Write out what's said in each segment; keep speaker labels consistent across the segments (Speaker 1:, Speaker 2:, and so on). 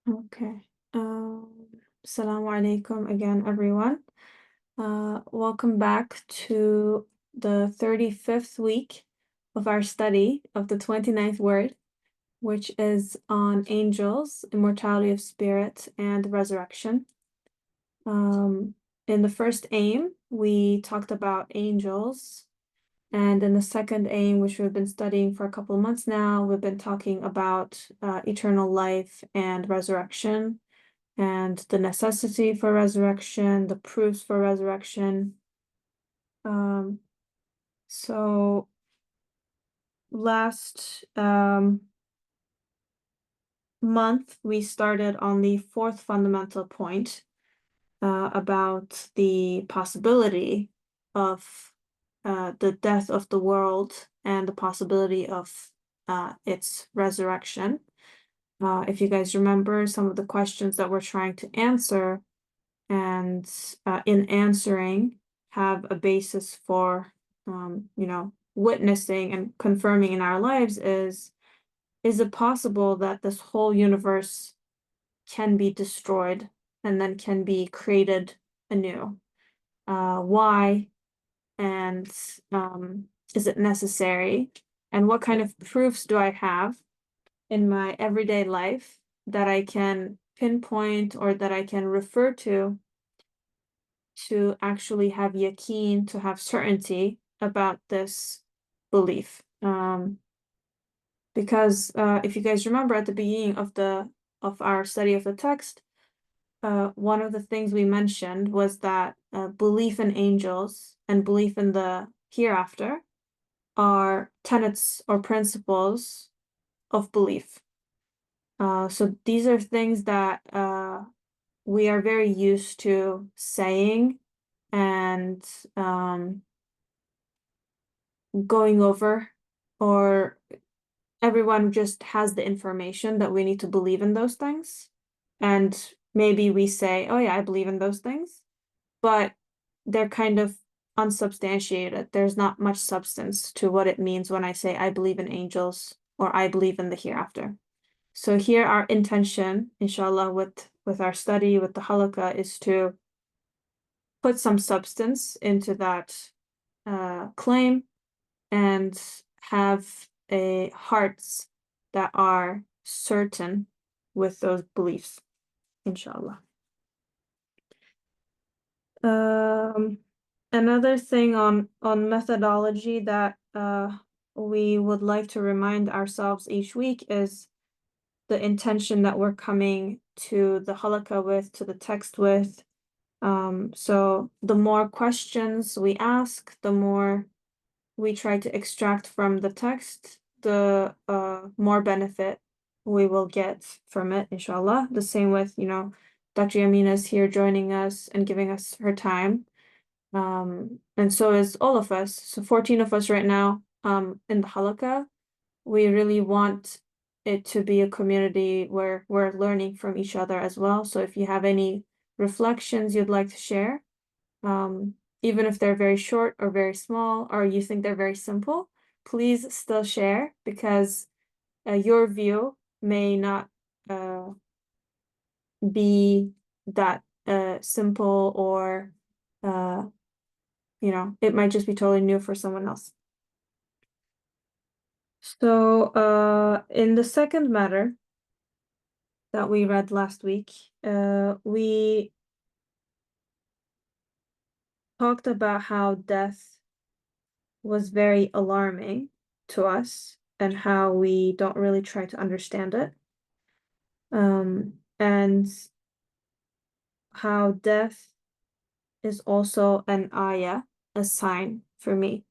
Speaker 1: Okay. Assalamu alaikum again, everyone. Welcome back to the 35th week of our study of the 29th word, which is on angels, immortality of spirit, and resurrection. In the first aim, we talked about angels. And in the second aim, which we've been studying for a couple of months now, we've been talking about eternal life and resurrection, and the necessity for resurrection, the proofs for resurrection. So last month, we started on the fourth fundamental point about the possibility of the death of the world and the possibility of its resurrection. If you guys remember some of the questions that we're trying to answer, and in answering, have a basis for, witnessing and confirming in our lives is it possible that this whole universe can be destroyed and then can be created anew? Why? And is it necessary? And what kind of proofs do I have in my everyday life that I can pinpoint or that I can refer to actually have yaqeen, to have certainty about this belief? Because if you guys remember at the beginning of our study of the text, one of the things we mentioned was that belief in angels and belief in the hereafter are tenets or principles of belief. So these are things that we are very used to saying and going over, or everyone just has the information that we need to believe in those things. And maybe we say, oh yeah, I believe in those things, but they're kind of unsubstantiated. There's not much substance to what it means when I say I believe in angels or I believe in the hereafter. So here our intention, inshallah, with our study, with the halaqah, is to put some substance into that claim and have hearts that are certain with those beliefs, inshallah. Another thing on methodology that we would like to remind ourselves each week is the intention that we're coming to the halaqah with, to the text with. So the more questions we ask, the more we try to extract from the text, the more benefit we will get from it, inshallah. The same with, Dr. Yamina is here joining us and giving us her time. And so is all of us. So 14 of us right now in the halaqah. We really want it to be a community where we're learning from each other as well. So if you have any reflections you'd like to share, even if they're very short or very small, or you think they're very simple, please still share, because your view may not be that simple, or it might just be totally new for someone else. So in the second matter that we read last week, we talked about how death was very alarming to us and how we don't really try to understand it. And how death is also an ayah, a sign for me.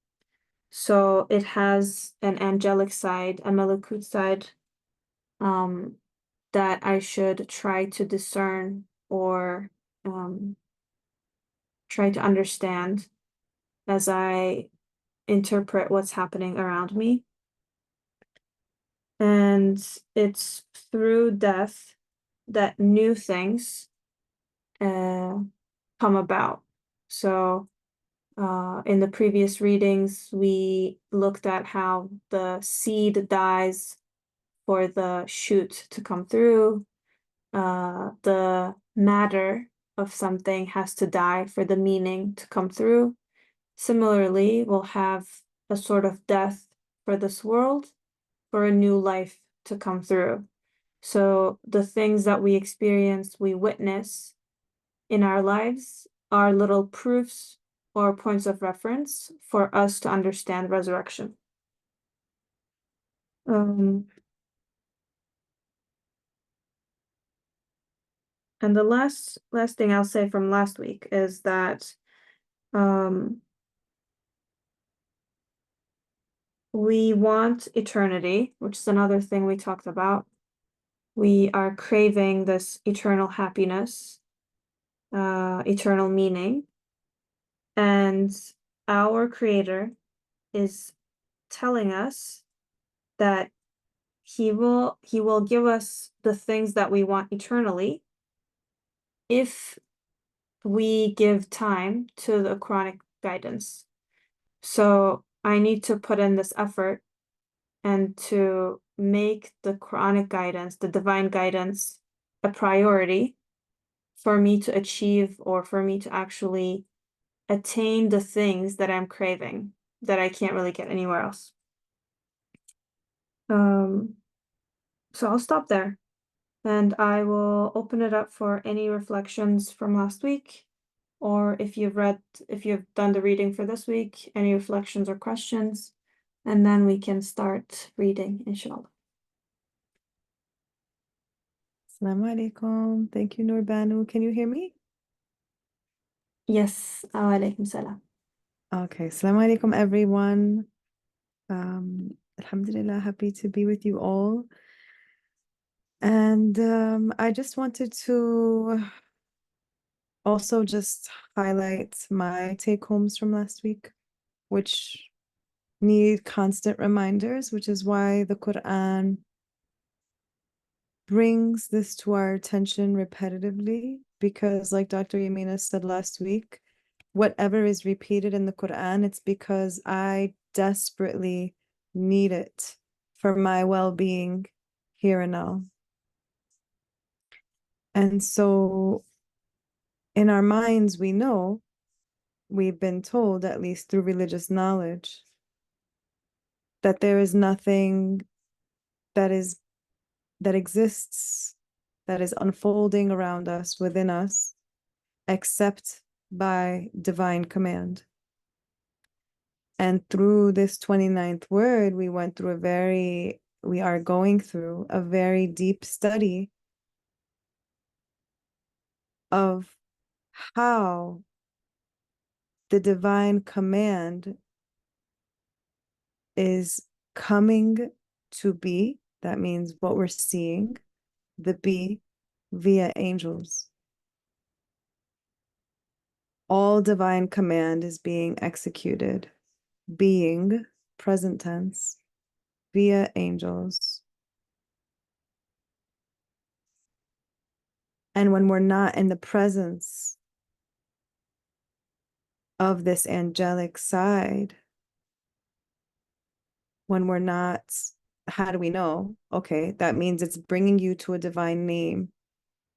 Speaker 1: So it has an angelic side, a malakut side, that I should try to discern or try to understand as I interpret what's happening around me. And it's through death that new things come about. So in the previous readings, we looked at how the seed dies for the shoot to come through. the matter of something has to die for the meaning to come through. Similarly, we'll have a sort of death for this world for a new life to come through. So the things that we experience, we witness in our lives are little proofs or points of reference for us to understand resurrection. And the last thing I'll say from last week is that we want eternity, which is another thing we talked about. We are craving this eternal happiness, eternal meaning, and our Creator is telling us that he will give us the things that we want eternally if we give time to the Quranic guidance. So I need to put in this effort and to make the Quranic guidance, the divine guidance, a priority for me to achieve or for me to actually attain the things that I'm craving that I can't really get anywhere else. So I'll stop there and I will open it up for any reflections from last week, or if you've done the reading for this week, any reflections or questions, and then we can start reading, inshallah.
Speaker 2: Assalamu alaikum. Thank you, Nurbanu. Can you hear me?
Speaker 1: Yes, alaikum salam.
Speaker 2: Okay, assalamu alaikum, everyone. Alhamdulillah, happy to be with you all. And I just wanted to also just highlight my take-homes from last week, which need constant reminders, which is why the Quran brings this to our attention repetitively, because like Dr. Yamina said last week, whatever is repeated in the Quran, it's because I desperately need it for my well-being here and now. And so in our minds, we know, we've been told, at least through religious knowledge, that there is nothing that exists, that is unfolding around us, within us, except by divine command. And through this 29th word, we are going through a very deep study of how the divine command is coming to be. That means what we're seeing, the be, via angels. All divine command is being executed, being, present tense, via angels. And when we're not in the presence of this angelic side, when we're not, how do we know? Okay, that means it's bringing you to a divine name.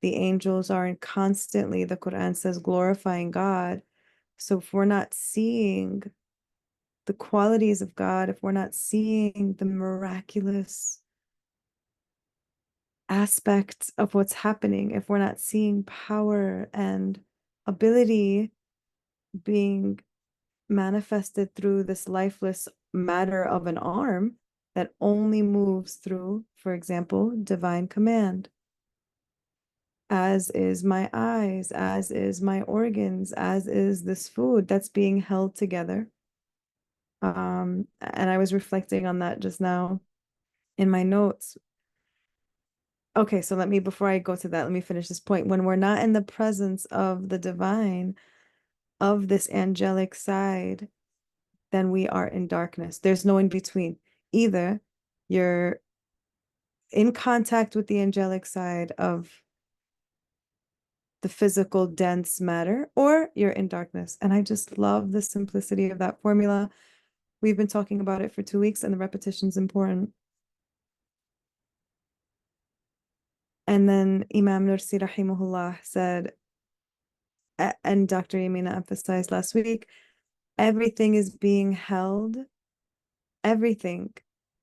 Speaker 2: The angels are constantly, the Quran says, glorifying God. So if we're not seeing the qualities of God, if we're not seeing the miraculous aspects of what's happening, if we're not seeing power and ability being manifested through this lifeless matter of an arm that only moves through, for example, divine command, as is my eyes, as is my organs, as is this food that's being held together. And I was reflecting on that just now in my notes. Okay, so before I go to that, let me finish this point. When we're not in the presence of the divine, of this angelic side, then we are in darkness. There's no in between. Either you're in contact with the angelic side of the physical dense matter, or you're in darkness. And I just love the simplicity of that formula. We've been talking about it for 2 weeks, and the repetition is important. And then Imam Nursi rahimahullah said, and Dr. Yamina emphasized last week, everything is being held, everything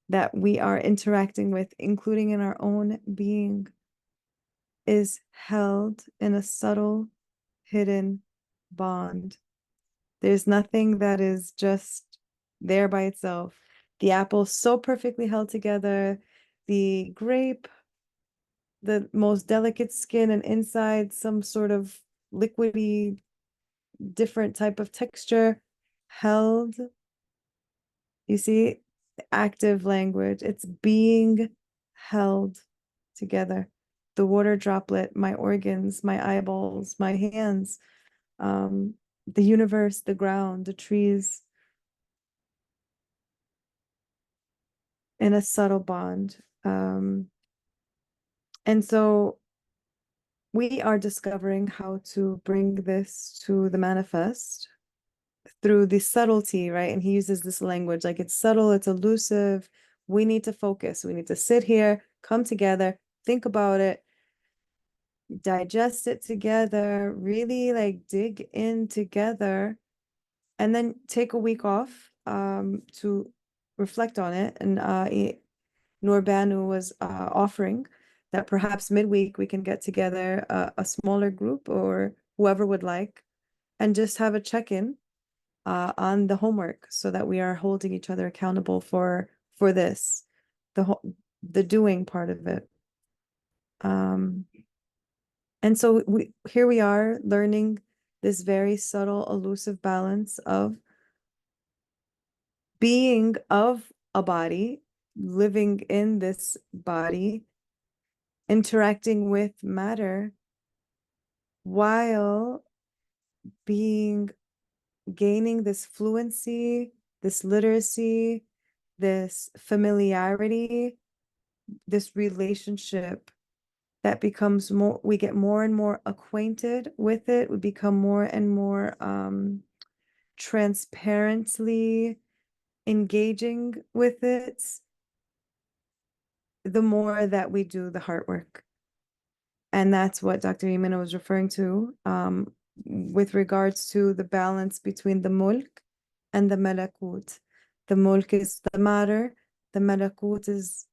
Speaker 2: that we are interacting with, including in our own being, is held in a subtle, hidden bond. There's nothing that is just there by itself. The apple so perfectly held together, the grape, the most delicate skin, and inside some sort of liquidy, different type of texture, held. You see, active language, it's being held together. The water droplet, my organs, my eyeballs, my hands, the universe, the ground, the trees, in a subtle bond. And so we are discovering how to bring this to the manifest through the subtlety, right? And he uses this language like it's subtle, it's elusive. We need to focus. We need to sit here, come together, think about it, digest it together, really like dig in together, and then take a week off to reflect on it. And Noor Banu was offering that perhaps midweek we can get together a smaller group or whoever would like and just have a check-in on the homework so that we are holding each other accountable for this, the doing part of it. And so here we are learning this very subtle, elusive balance of being of a body, living in this body, interacting with matter, while gaining this fluency, this literacy, this familiarity, this relationship that becomes more, we get more and more acquainted with it. We become more and more transparently engaging with it, the more that we do the heart work. And that's what Dr. Yamina was referring to with regards to the balance between the mulk and the malakut. The mulk is the matter, the malakut is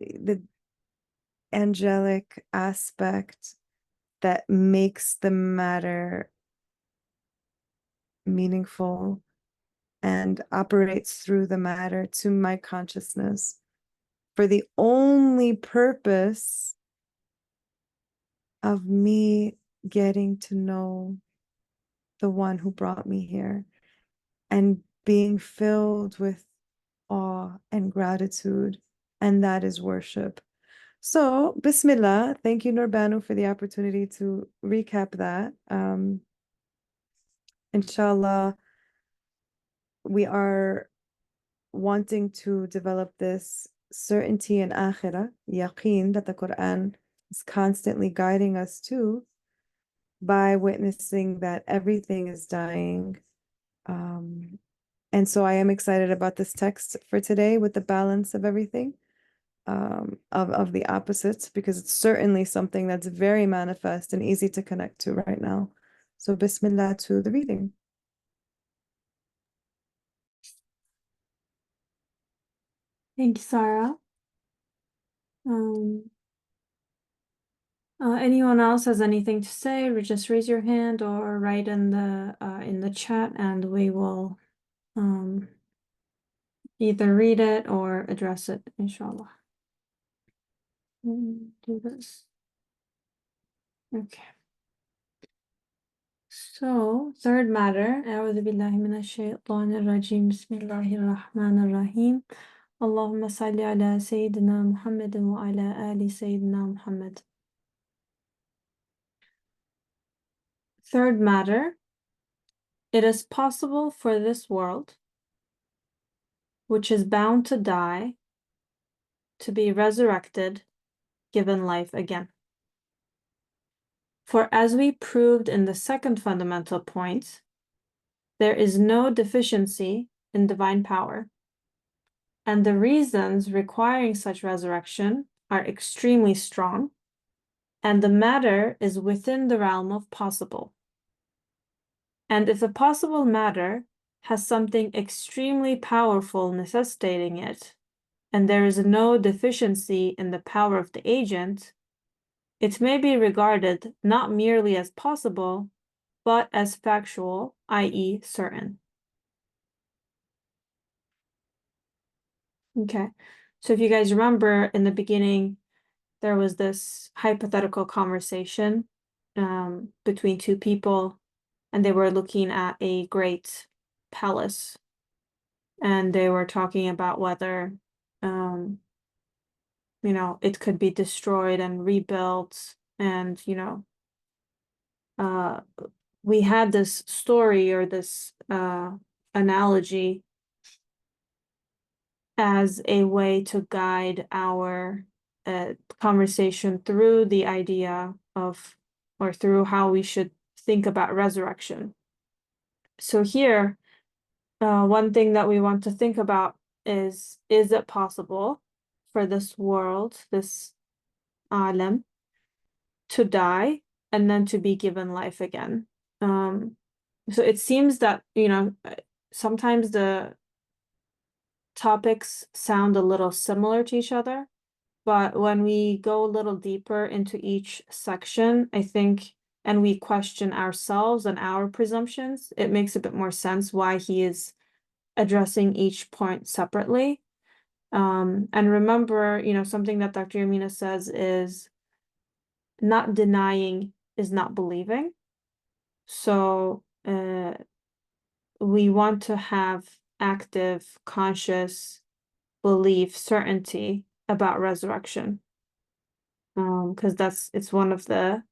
Speaker 2: the angelic aspect that makes the matter meaningful and operates through the matter to my consciousness for the only purpose of me getting to know the one who brought me here and being filled with awe and gratitude, and that is worship. So, Bismillah, thank you, Noor Banu, for the opportunity to recap that. Inshallah, we are wanting to develop this certainty in akhirah, yaqeen, that the Quran is constantly guiding us to by witnessing that everything is dying. And so I am excited about this text for today with the balance of everything, of the opposites, because it's certainly something that's very manifest and easy to connect to right now. So Bismillah to the reading.
Speaker 1: Thank you, Sarah. Anyone else has anything to say, or just raise your hand or write in the chat, and we will either read it or address it, inshallah. Do this. Okay. So, third matter, أعوذ بالله من الشيطان الرجيم بسم الله الرحمن الرحيم اللهم صل على سيدنا محمد وعلى آل سيدنا محمد. Third matter, it is possible for this world, which is bound to die, to be resurrected, given life again. For as we proved in the second fundamental point, there is no deficiency in divine power, and the reasons requiring such resurrection are extremely strong, and the matter is within the realm of possible. And if the possible matter has something extremely powerful necessitating it, and there is no deficiency in the power of the agent, it may be regarded not merely as possible, but as factual, i.e., certain. Okay, so if you guys remember in the beginning, there was this hypothetical conversation between two people, and they were looking at a great palace, and they were talking about whether it could be destroyed and rebuilt, and we had this story or this analogy as a way to guide our conversation through the idea of, or through how we should think about resurrection. So here, one thing that we want to think about is it possible for this world, this alam, to die and then to be given life again? So it seems that, sometimes the topics sound a little similar to each other, but when we go a little deeper into each section, I think, and we question ourselves and our presumptions, it makes a bit more sense why he is addressing each point separately. And remember, something that Dr. Yamina says is not denying is not believing. So we want to have active, conscious belief, certainty about resurrection. Because it's one of the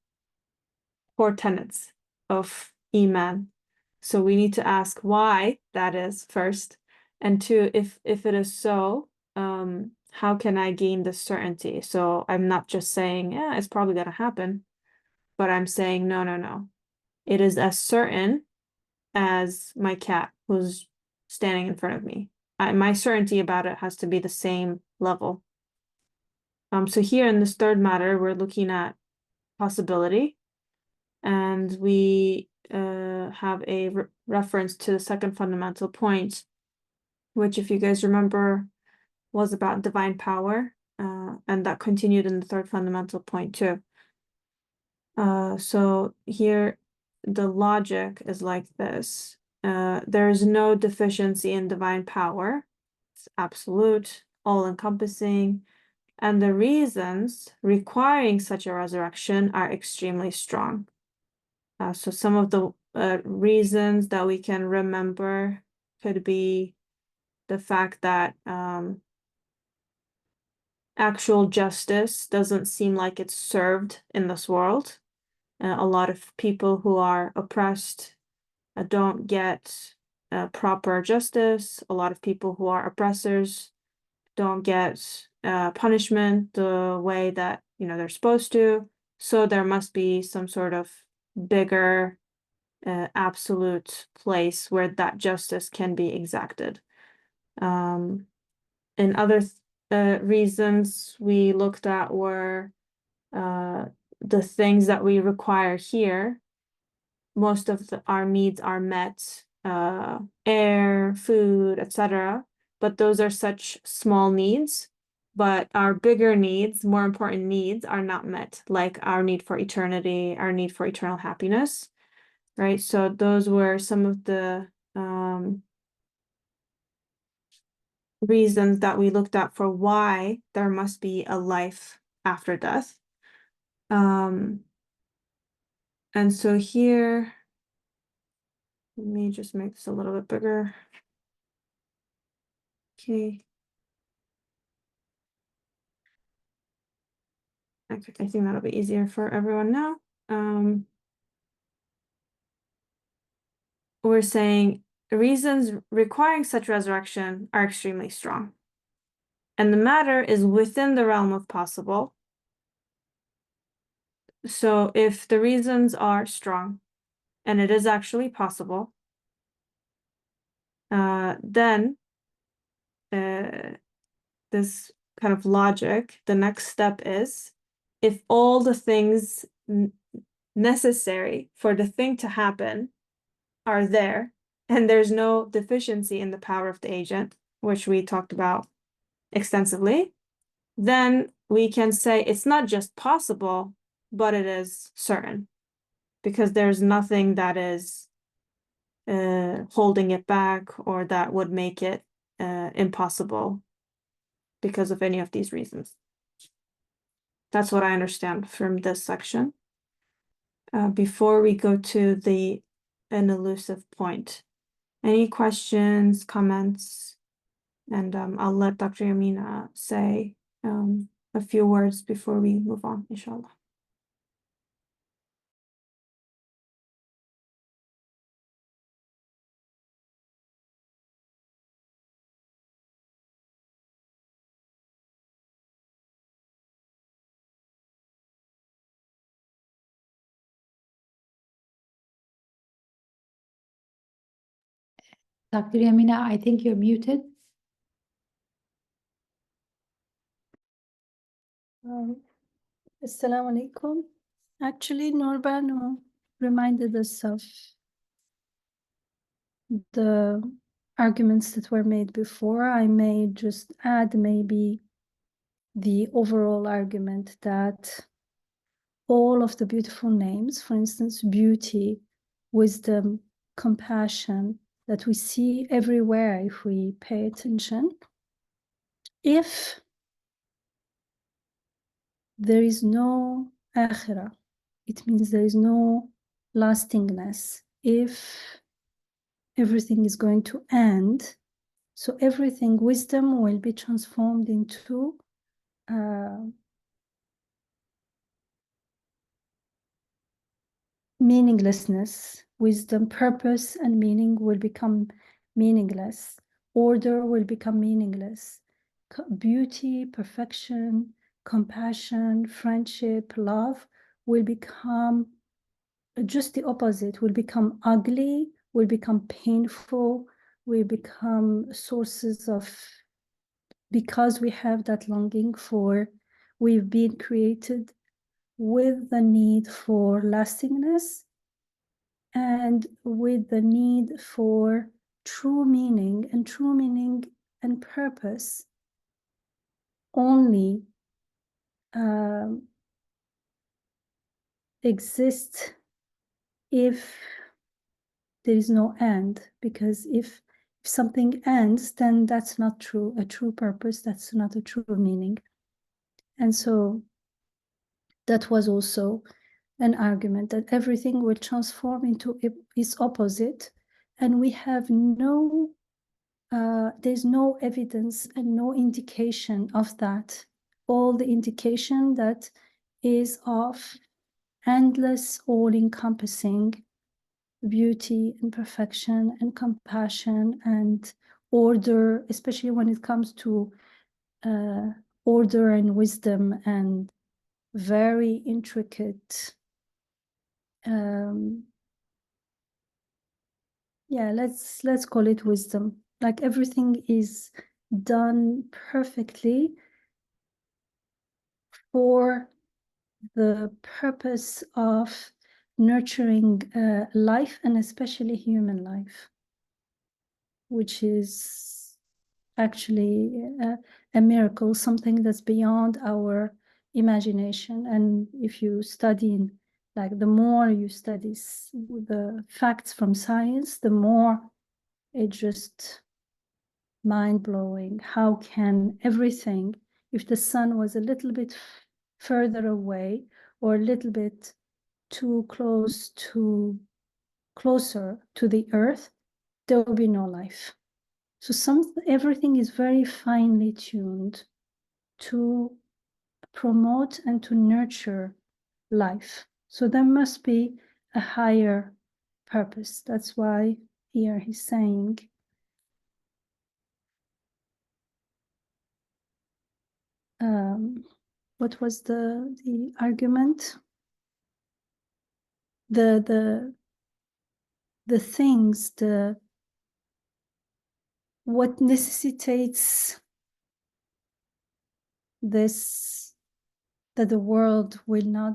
Speaker 1: core tenets of Iman. So we need to ask why that is first. And two, if it is so, how can I gain this certainty? So I'm not just saying, yeah, it's probably gonna happen, but I'm saying, no. It is as certain as my cat who's standing in front of me. My certainty about it has to be the same level. So here in this third matter, we're looking at possibility, and we have a reference to the second fundamental point, which, if you guys remember, was about divine power, and that continued in the third fundamental point too. So here the logic is like this. There is no deficiency in divine power. It's absolute, all-encompassing, and the reasons requiring such a resurrection are extremely strong. So some of the reasons that we can remember could be the fact that actual justice doesn't seem like it's served in this world. A lot of people who are oppressed don't get proper justice. A lot of people who are oppressors don't get punishment the way that they're supposed to. So there must be some sort of bigger absolute place where that justice can be exacted. And other reasons we looked at were the things that we require here. Most of our needs are met, air, food, etc. But those are such small needs. But our bigger needs, more important needs, are not met, like our need for eternity, our need for eternal happiness, right? So those were some of the reasons that we looked at for why there must be a life after death. And so here, let me just make this a little bit bigger. Okay. I think that'll be easier for everyone now. We're saying reasons requiring such resurrection are extremely strong, and the matter is within the realm of possible. So if the reasons are strong and it is actually possible, then this kind of logic, the next step is if all the things necessary for the thing to happen are there, and there's no deficiency in the power of the agent, which we talked about extensively, then we can say it's not just possible, but it is certain, because there's nothing that is holding it back or that would make it impossible because of any of these reasons. That's what I understand from this section. Before we go to an elusive point, any questions, comments? And I'll let Dr. Yamina say a few words before we move on, inshallah.
Speaker 3: Dr. Yamina, I think you're muted.
Speaker 4: Assalamu alaikum. Actually, Nurbanu reminded us of the arguments that were made before. I may just add maybe the overall argument that all of the beautiful names, for instance, beauty, wisdom, compassion, that we see everywhere if we pay attention, if there is no akhirah, it means there is no lastingness. If everything is going to end, so everything, wisdom will be transformed into meaninglessness. Wisdom, purpose, and meaning will become meaningless. Order will become meaningless. Beauty, perfection, compassion, friendship, love will become just the opposite, will become ugly, will become painful, will become sources of, because we have that longing for, we've been created with the need for lastingness and with the need for true meaning and purpose only exist if there is no end, because if something ends, then that's not true, a true purpose, that's not a true meaning. And so that was also an argument that everything will transform into its opposite, and we have no, there's no evidence and no indication of that. All the indication that is of endless, all-encompassing beauty and perfection and compassion and order, especially when it comes to order and wisdom and very intricate, yeah, let's call it wisdom. Like everything is done perfectly for the purpose of nurturing life, and especially human life, which is actually a miracle, something that's beyond our imagination. And if you study, like the more you study the facts from science, the more it's just mind-blowing. How can everything, if the sun was a little bit further away or a little bit too closer to the earth, there will be no life. So everything is very finely tuned to promote and to nurture life. So there must be a higher purpose. That's why here he's saying, what was the argument? The things, what necessitates this, that the world will not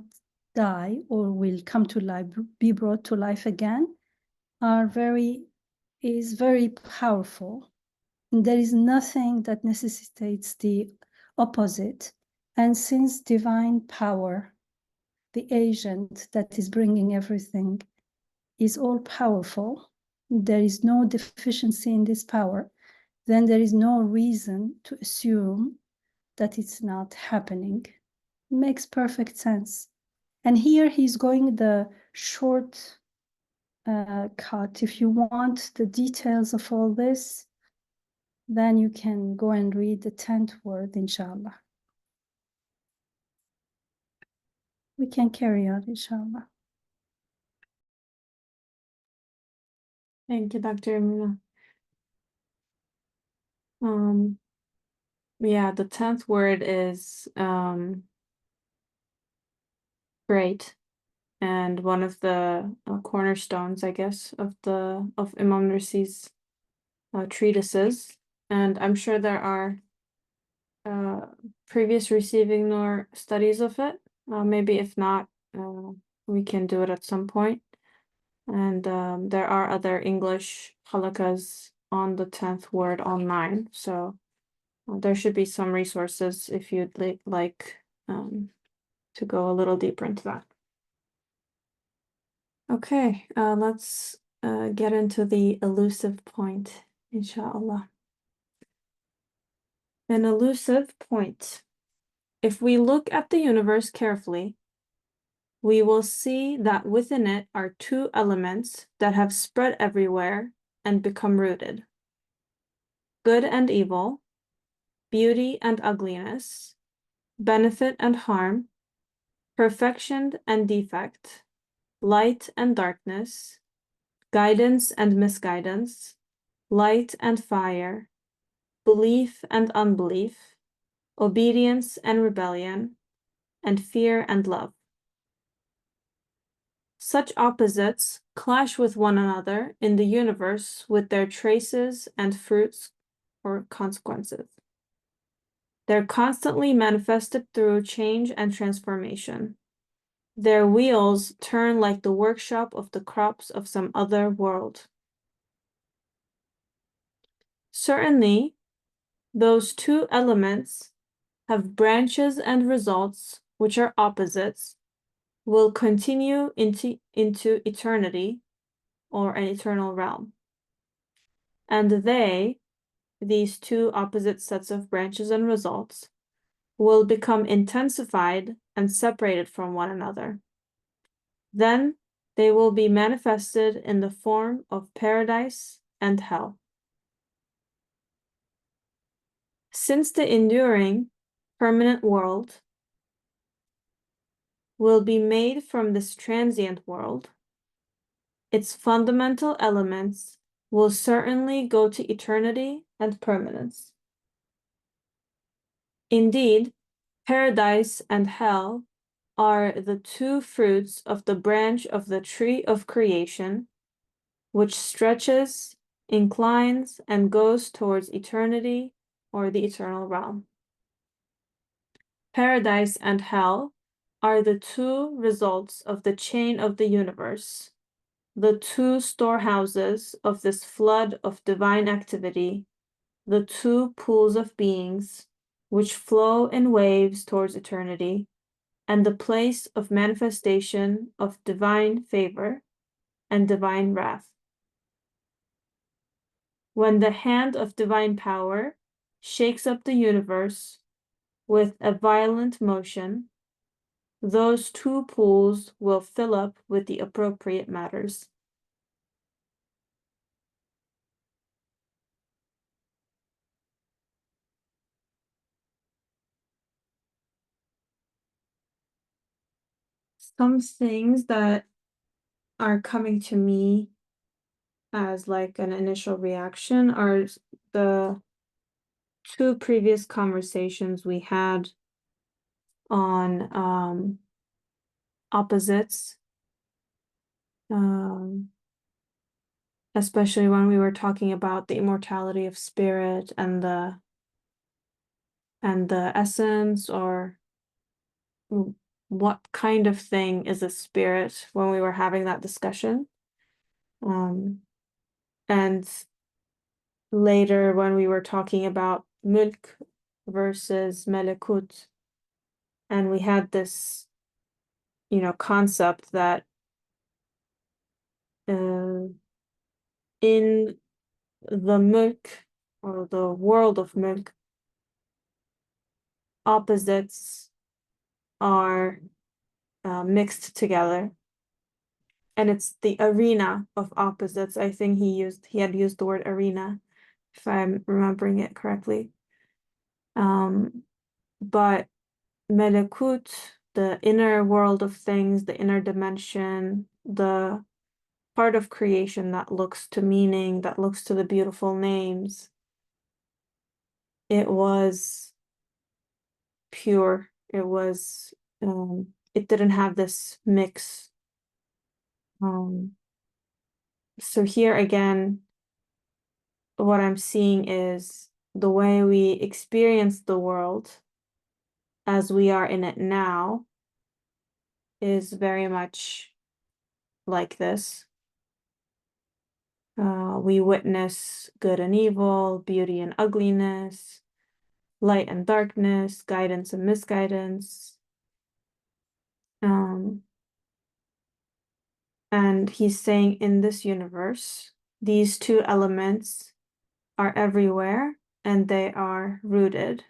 Speaker 4: die or will come to life, be brought to life again, is very powerful. And there is nothing that necessitates the opposite. And since divine power, the agent that is bringing everything, is all powerful, there is no deficiency in this power, then there is no reason to assume that it's not happening. It makes perfect sense. And here he's going the short cut. If you want the details of all this, then you can go and read the 10th word, inshallah. We can carry on, inshallah.
Speaker 1: Thank you, Dr. Amina. Yeah, the 10th word is great, and one of the cornerstones, I guess, of Imam Nursi's treatises. And I'm sure there are previous Receiving Nur studies of it. Maybe if not, we can do it at some point. And there are other English halakas on the 10th word online, so there should be some resources if you'd like to go a little deeper into that. Okay, let's get into the elusive point, inshallah. An elusive point. If we look at the universe carefully, we will see that within it are two elements that have spread everywhere and become rooted: good and evil, beauty and ugliness, benefit and harm, perfection and defect, light and darkness, guidance and misguidance, light and fire, belief and unbelief, obedience and rebellion, and fear and love. Such opposites clash with one another in the universe with their traces and fruits or consequences. They're constantly manifested through change and transformation. Their wheels turn like the workshop of the crops of some other world. Certainly, those two elements have branches and results which are opposites, will continue into eternity or an eternal realm. And these two opposite sets of branches and results, will become intensified and separated from one another. Then they will be manifested in the form of paradise and hell. Since the enduring, permanent world will be made from this transient world, its fundamental elements will certainly go to eternity and permanence. Indeed, paradise and hell are the two fruits of the branch of the tree of creation, which stretches, inclines, and goes towards eternity or the eternal realm. Paradise and hell are the two results of the chain of the universe, the two storehouses of this flood of divine activity, the two pools of beings which flow in waves towards eternity, and the place of manifestation of divine favor and divine wrath. When the hand of divine power shakes up the universe with a violent motion, those two pools will fill up with the appropriate matters. Some things that are coming to me as like an initial reaction are the two previous conversations we had on opposites, especially when we were talking about the immortality of spirit and the and the essence, or what kind of thing is a spirit when we were having that discussion. And later when we were talking about mulk versus melekut, and we had this, concept that in the mulk, or the world of mulk, opposites are mixed together, and it's the arena of opposites. I think he had used the word arena, if I'm remembering it correctly. But melekut, the inner world of things, the inner dimension, the part of creation that looks to meaning, that looks to the beautiful names, it was pure. It didn't have this mix. So here again, what I'm seeing is the way we experience the world as we are in it now is very much like this. We witness good and evil, beauty and ugliness, light and darkness, guidance and misguidance. And he's saying in this universe, these two elements are everywhere and they are rooted.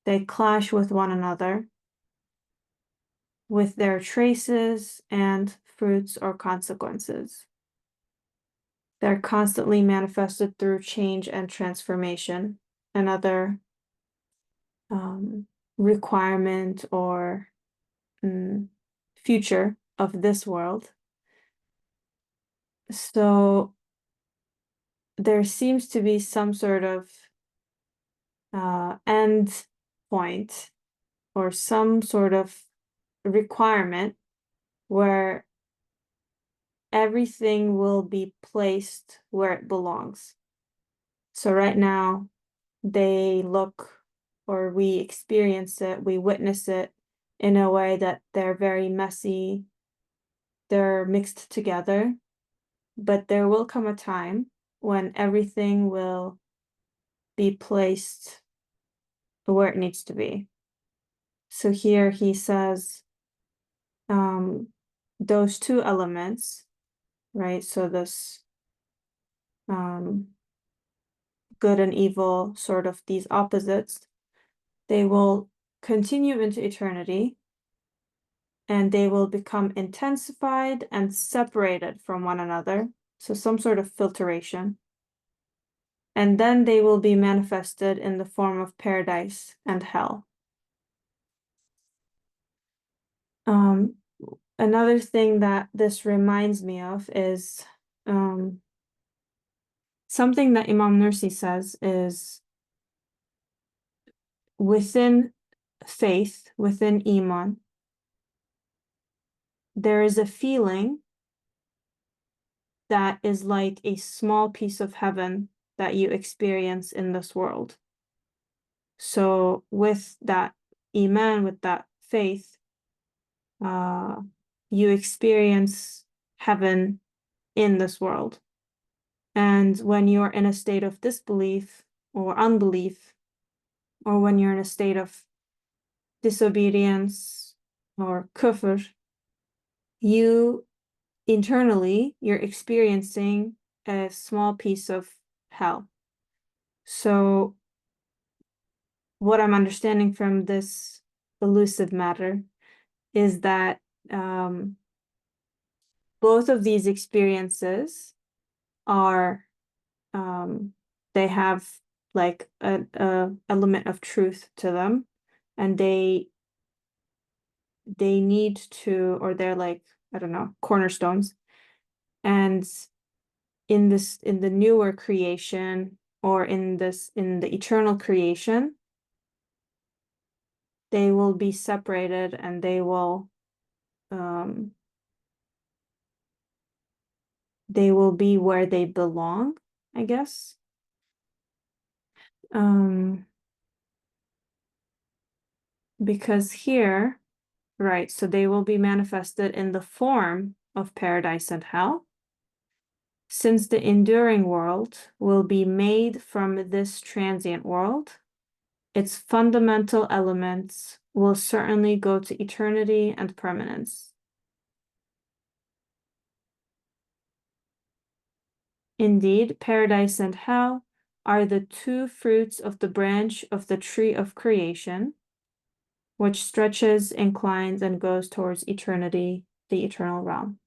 Speaker 1: They clash with one another with their traces and fruits or consequences. They're constantly manifested through change and transformation. Another requirement or future of this world. So there seems to be some sort of end point or some sort of requirement where everything will be placed where it belongs. So right now, they look, or we experience it, we witness it in a way that they're very messy, they're mixed together, but there will come a time when everything will be placed where it needs to be. So here he says, those two elements, right? So this good and evil, sort of these opposites, they will continue into eternity, and they will become intensified and separated from one another. So some sort of filtration. And then they will be manifested in the form of paradise and hell. Another thing that this reminds me of is something that Imam Nursi says is within faith, within Iman, there is a feeling that is like a small piece of heaven that you experience in this world. So with that Iman, with that faith, you experience heaven in this world. And when you're in a state of disbelief or unbelief, or when you're in a state of disobedience or kufr, you're experiencing a small piece of hell. So what I'm understanding from this elusive matter is that both of these experiences are they have like a element of truth to them, and they need to, or they're like, I don't know, cornerstones. And in the newer creation, or in the eternal creation, they will be separated, and they will be where they belong, I guess. because here, right, so they will be manifested in the form of paradise and hell. Since the enduring world will be made from this transient world, its fundamental elements will certainly go to eternity and permanence. Indeed, paradise and hell are the two fruits of the branch of the tree of creation, which stretches, inclines, and goes towards eternity, the eternal realm.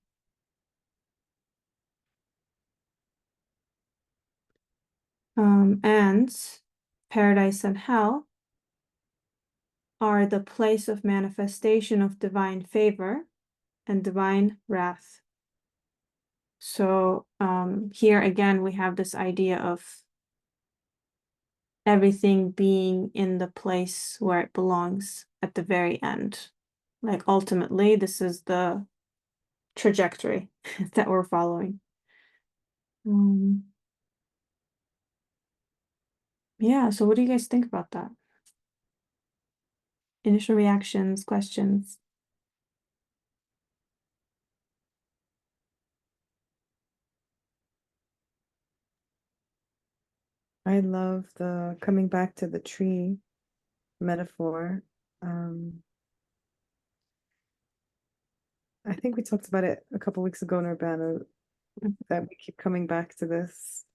Speaker 1: And paradise and hell are the place of manifestation of divine favor and divine wrath. So here again, we have this idea of everything being in the place where it belongs at the very end. Like ultimately, this is the trajectory that we're following. Yeah, so what do you guys think about that? Initial reactions, questions?
Speaker 2: I love the coming back to the tree metaphor. I think we talked about it a couple weeks ago in Urbana, that we keep coming back to this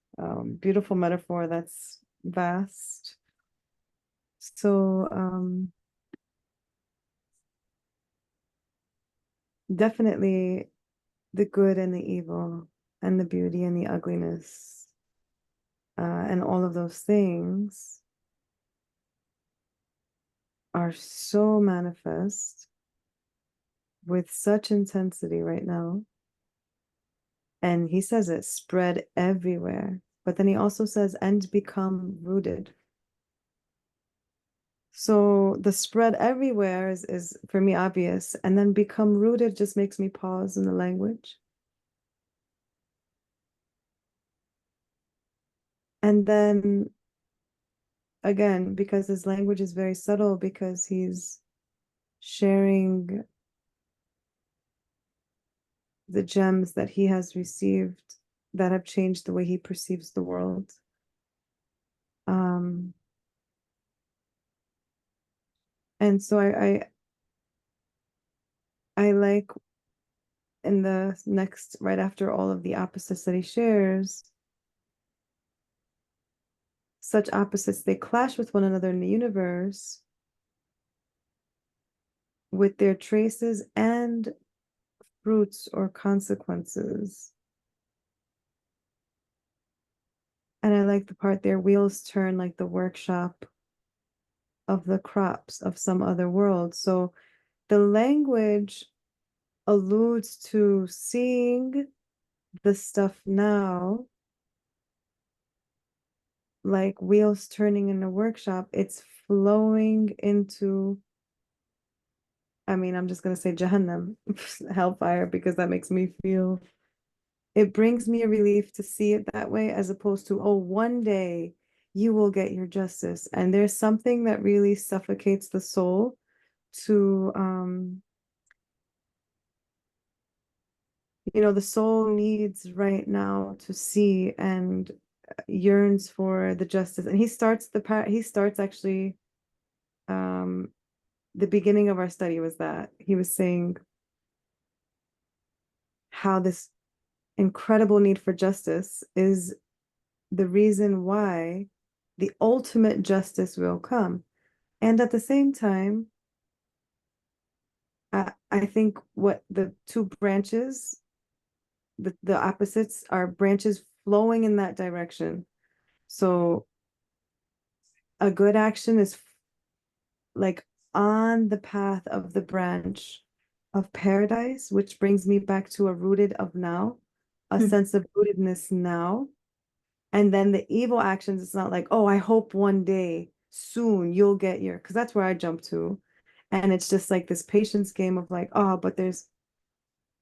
Speaker 2: beautiful metaphor that's vast. So definitely the good and the evil and the beauty and the ugliness and all of those things are so manifest with such intensity right now. And he says it spread everywhere, but then he also says, and become rooted. So the spread everywhere is for me obvious, and then become rooted just makes me pause in the language. And then again, because his language is very subtle, because he's sharing the gems that he has received that have changed the way he perceives the world. And so I like in the next, right after all of the opposites that he shares, such opposites, they clash with one another in the universe with their traces and fruits or consequences. And I like the part there, wheels turn like the workshop of the crops of some other world. So the language alludes to seeing the stuff now like wheels turning in a workshop. It's flowing into, I mean, I'm just going to say Jahannam, hellfire, because that makes me feel, it brings me a relief to see it that way, as opposed to, oh, one day you will get your justice. And there's something that really suffocates the soul to, the soul needs right now to see and yearns for the justice. And he starts actually, the beginning of our study was that he was saying how this incredible need for justice is the reason why the ultimate justice will come. And at the same time, I think what the two branches, the opposites, are branches flowing in that direction. So a good action is like on the path of the branch of paradise, which brings me back to a rooted of now, a sense of rootedness now. And then the evil actions, it's not like, oh, I hope one day soon you'll get your, because that's where I jump to. And it's just like this patience game of like, oh, but there's,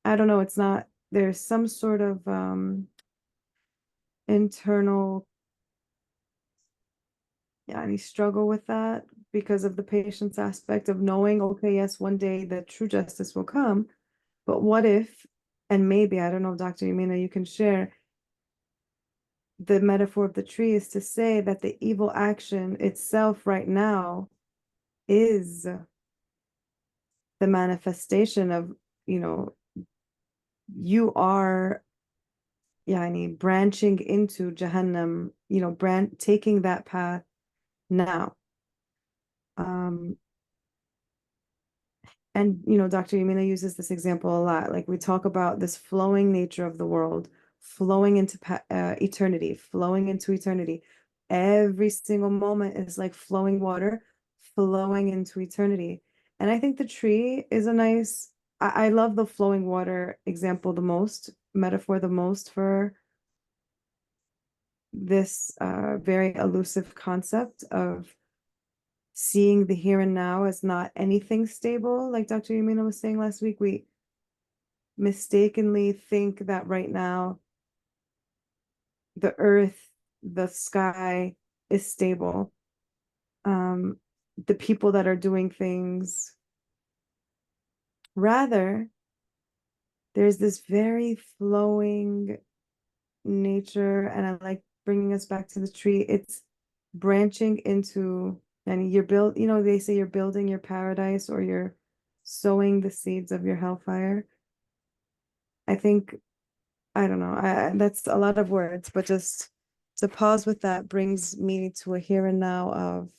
Speaker 2: I don't know, it's not, there's some sort of internal I struggle with that because of the patience aspect of knowing, okay, yes, one day the true justice will come, but what if, and maybe, I don't know, Dr. Yamina, you can share, the metaphor of the tree is to say that the evil action itself right now is the manifestation of, you are branching into Jahannam, taking that path now. And Dr. Yamina uses this example a lot. Like, we talk about this flowing nature of the world, flowing into eternity, flowing into eternity. Every single moment is like flowing water, flowing into eternity. And I think the tree is a nice, I love the flowing water example the most, metaphor the most for this very elusive concept of seeing the here and now as not anything stable. Like Dr. Yamina was saying last week, we mistakenly think that right now the earth, the sky is stable. The people that are doing things. Rather, there's this very flowing nature, and I like bringing us back to the tree. It's branching into, and they say you're building your paradise, or you're sowing the seeds of your hellfire. I think, I don't know, that's a lot of words, but just to pause with that brings me to a here and now of,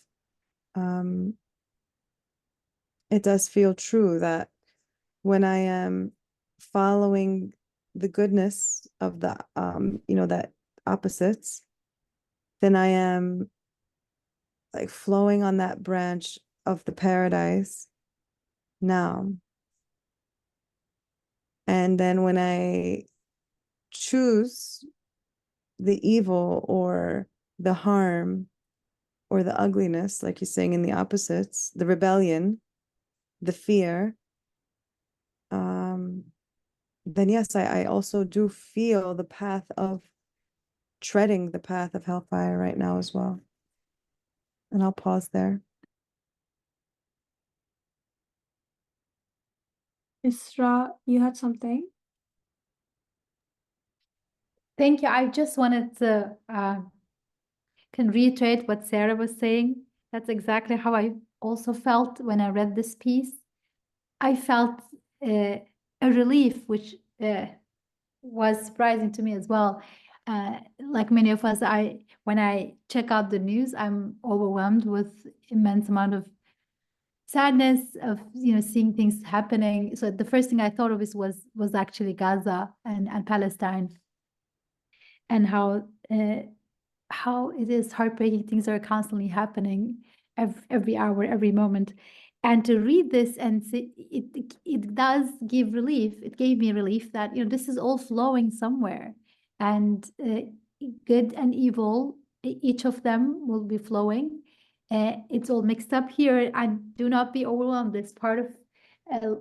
Speaker 2: it does feel true that when I am following the goodness of the, that opposites, then I am like flowing on that branch of the paradise now. And then when I choose the evil or the harm or the ugliness, like you're saying in the opposites, the rebellion, the fear, then yes, I also do feel the path of treading the path of hellfire right now as well. And I'll pause there.
Speaker 1: Isra, you had something?
Speaker 3: Thank you. I just wanted to can reiterate what Sarah was saying. That's exactly how I also felt when I read this piece. I felt a relief, which was surprising to me as well. Like many of us, when I check out the news, I'm overwhelmed with immense amount of sadness of seeing things happening. So the first thing I thought of was actually Gaza and Palestine, and how it is heartbreaking. Things are constantly happening every hour, every moment. And to read this and see, it does give relief. It gave me relief that this is all flowing somewhere, and good and evil, each of them will be flowing. It's all mixed up here, and do not be overwhelmed. It's part of a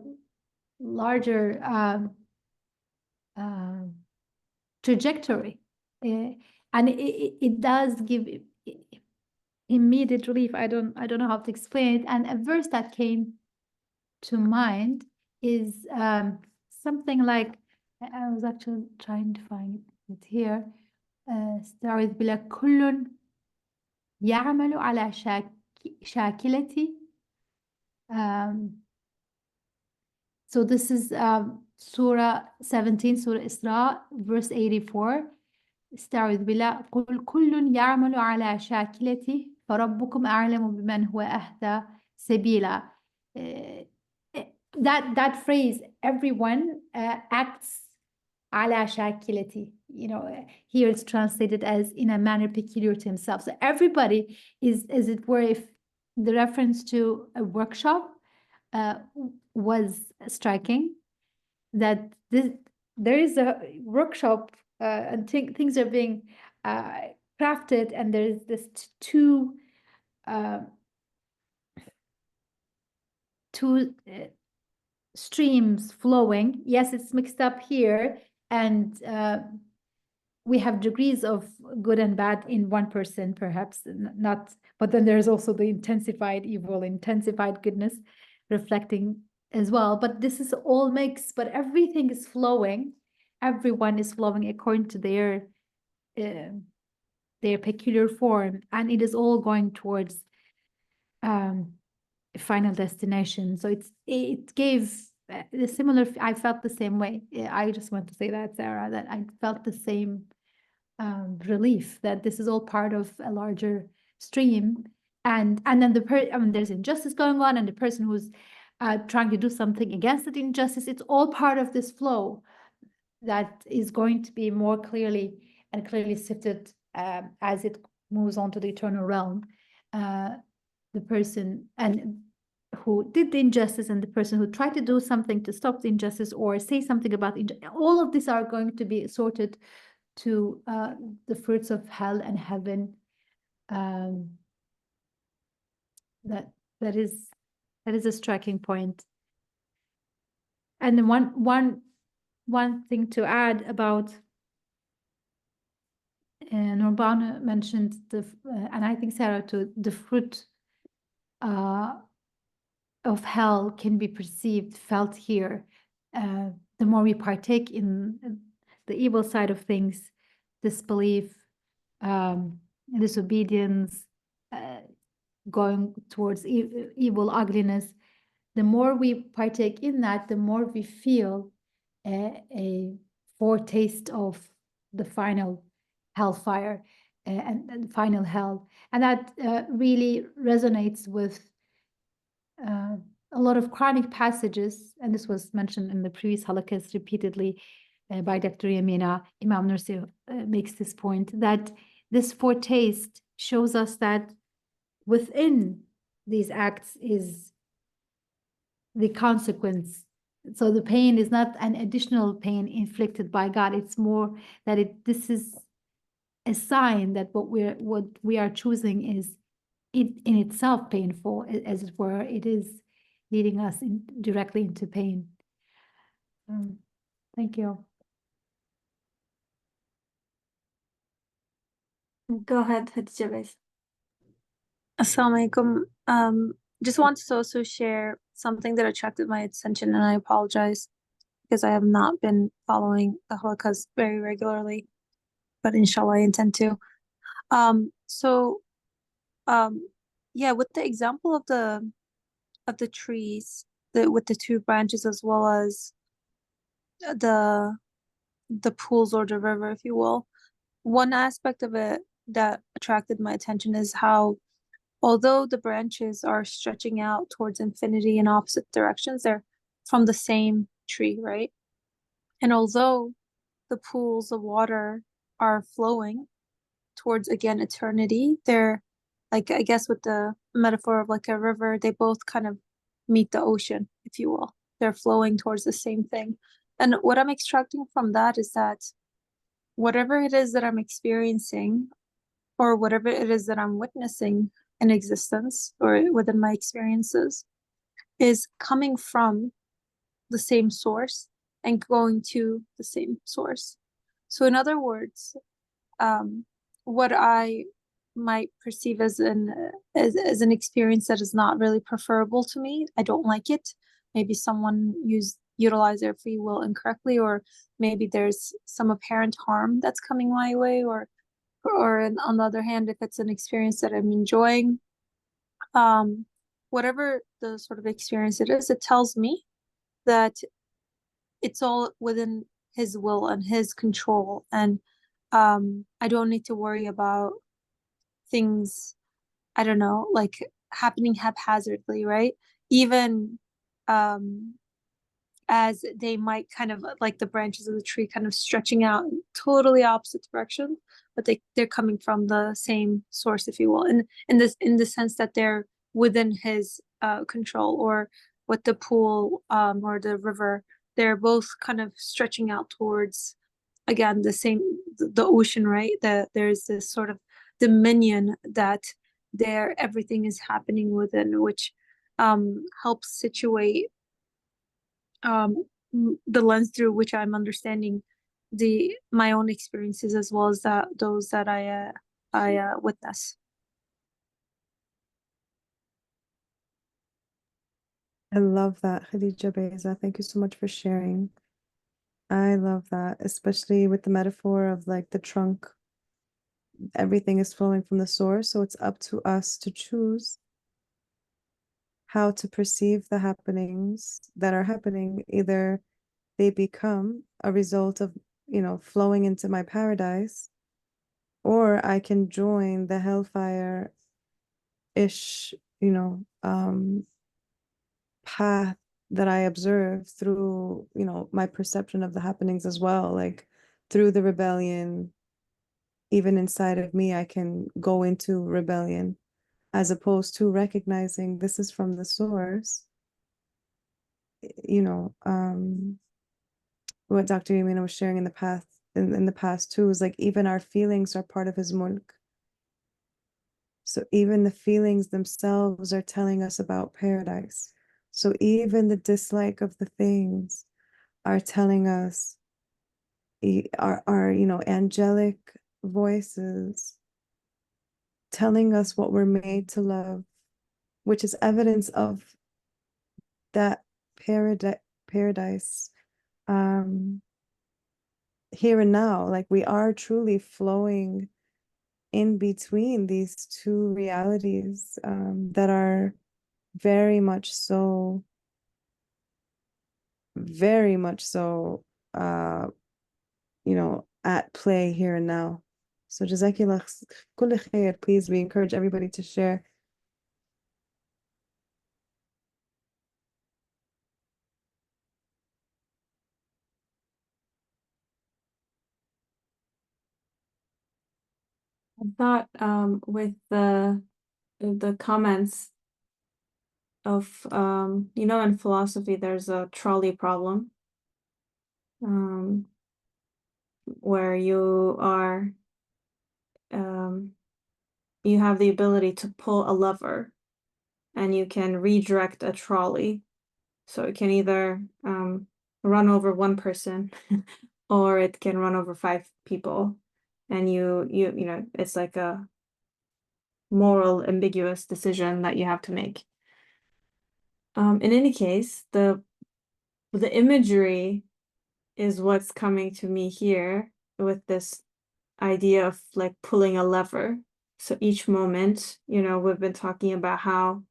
Speaker 3: larger trajectory, and it does give immediate relief. I don't know how to explain it. And a verse that came to mind is something like, I was actually trying to find it here. استعوذ بالله كل يعمل على شاكلتي. So this is Surah 17, Surah Isra, verse 84. استعوذ بالله قل كل يعمل على شاكلته فربكم أعلم بمن هو أهدى سبيلا. That phrase, everyone acts على شاكلته, here it's translated as in a manner peculiar to himself. So everybody is, as it were, if the reference to a workshop was striking, that there is a workshop and things are being crafted, and there's this two streams flowing. Yes, it's mixed up here, and we have degrees of good and bad in one person, perhaps not, but then there's also the intensified evil, intensified goodness reflecting as well. But this is all mixed, but everything is flowing. Everyone is flowing according to their peculiar form, and it is all going towards a final destination. So it gave a similar. I felt the same way. I just want to say that, Sarah, that I felt the same relief that this is all part of a larger stream, and then there's injustice going on, and the person who's trying to do something against that injustice. It's all part of this flow that is going to be more clearly sifted as it moves on to the eternal realm. The person and who did the injustice and the person who tried to do something to stop the injustice or say something about all of these are going to be sorted to the fruits of hell and heaven. That is a striking point. And then one thing to add about Nurbanu mentioned and I think Sarah too, the fruit of hell can be perceived, felt here. The more we partake in the evil side of things, disbelief, disobedience, going towards evil, ugliness, the more we partake in that, the more we feel a foretaste of the final hellfire and final hell. And that really resonates with a lot of Quranic passages, and this was mentioned in the previous halakas repeatedly by Dr. Yamina. Imam Nursi makes this point, that this foretaste shows us that within these acts is the consequence. So the pain is not an additional pain inflicted by God. It's more that this is a sign that what we are choosing is in itself painful, as it were. It is leading us directly into pain. Thank you.
Speaker 1: Go ahead, Hatice.
Speaker 5: Assalamu alaikum. Just wanted to also share something that attracted my attention, and I apologize because I have not been following the halakas very regularly, but inshallah I intend to. Yeah, with the example of the trees, with the two branches, as well as the pools or the river, if you will, one aspect of it that attracted my attention is how, although the branches are stretching out towards infinity in opposite directions, they're from the same tree, right? And although the pools of water are flowing towards, again, eternity, they're like, I guess with the metaphor of like a river, they both kind of meet the ocean, if you will. They're flowing towards the same thing. And what I'm extracting from that is that whatever it is that I'm experiencing, or whatever it is that I'm witnessing in existence or within my experiences, is coming from the same source and going to the same source. So in other words, what I might perceive as an experience that is not really preferable to me, I don't like it. Maybe someone utilize their free will incorrectly, or maybe there's some apparent harm that's coming my way, or on the other hand, if it's an experience that I'm enjoying, whatever the sort of experience it is, it tells me that it's all within his will and his control, and I don't need to worry about things, I don't know, like happening haphazardly, right? Even as they might kind of like the branches of the tree kind of stretching out in totally opposite direction, but they're coming from the same source, if you will, and in the sense that they're within his control. Or with the pool or the river, they're both kind of stretching out towards, again, the ocean, right? There's this sort of dominion that everything is happening within, which helps situate the lens through which I'm understanding my own experiences as well as those that I witness.
Speaker 2: I love that, Khadija Beza. Thank you so much for sharing. I love that, especially with the metaphor of like the trunk. Everything is flowing from the source, so it's up to us to choose how to perceive the happenings that are happening. Either they become a result of, flowing into my paradise, or I can join the hellfire-ish, path that I observe through, my perception of the happenings as well. Like through the rebellion, even inside of me, I can go into rebellion, as opposed to recognizing this is from the source. What Dr. Yamina was sharing in the past too, is like even our feelings are part of his mulk. So even the feelings themselves are telling us about paradise. So even the dislike of the things are telling us, are angelic voices telling us what we're made to love, which is evidence of that paradise here and now. Like we are truly flowing in between these two realities that are very much so at play here and now. So Jazakillah kulli khair. Please, we encourage everybody to share.
Speaker 1: I thought with the comments of in philosophy there's a trolley problem, where you have the ability to pull a lever and you can redirect a trolley, so it can either run over one person or it can run over 5 people, and it's like a moral ambiguous decision that you have to make. In any case, the imagery is what's coming to me here with this idea of like pulling a lever. So each moment, we've been talking about how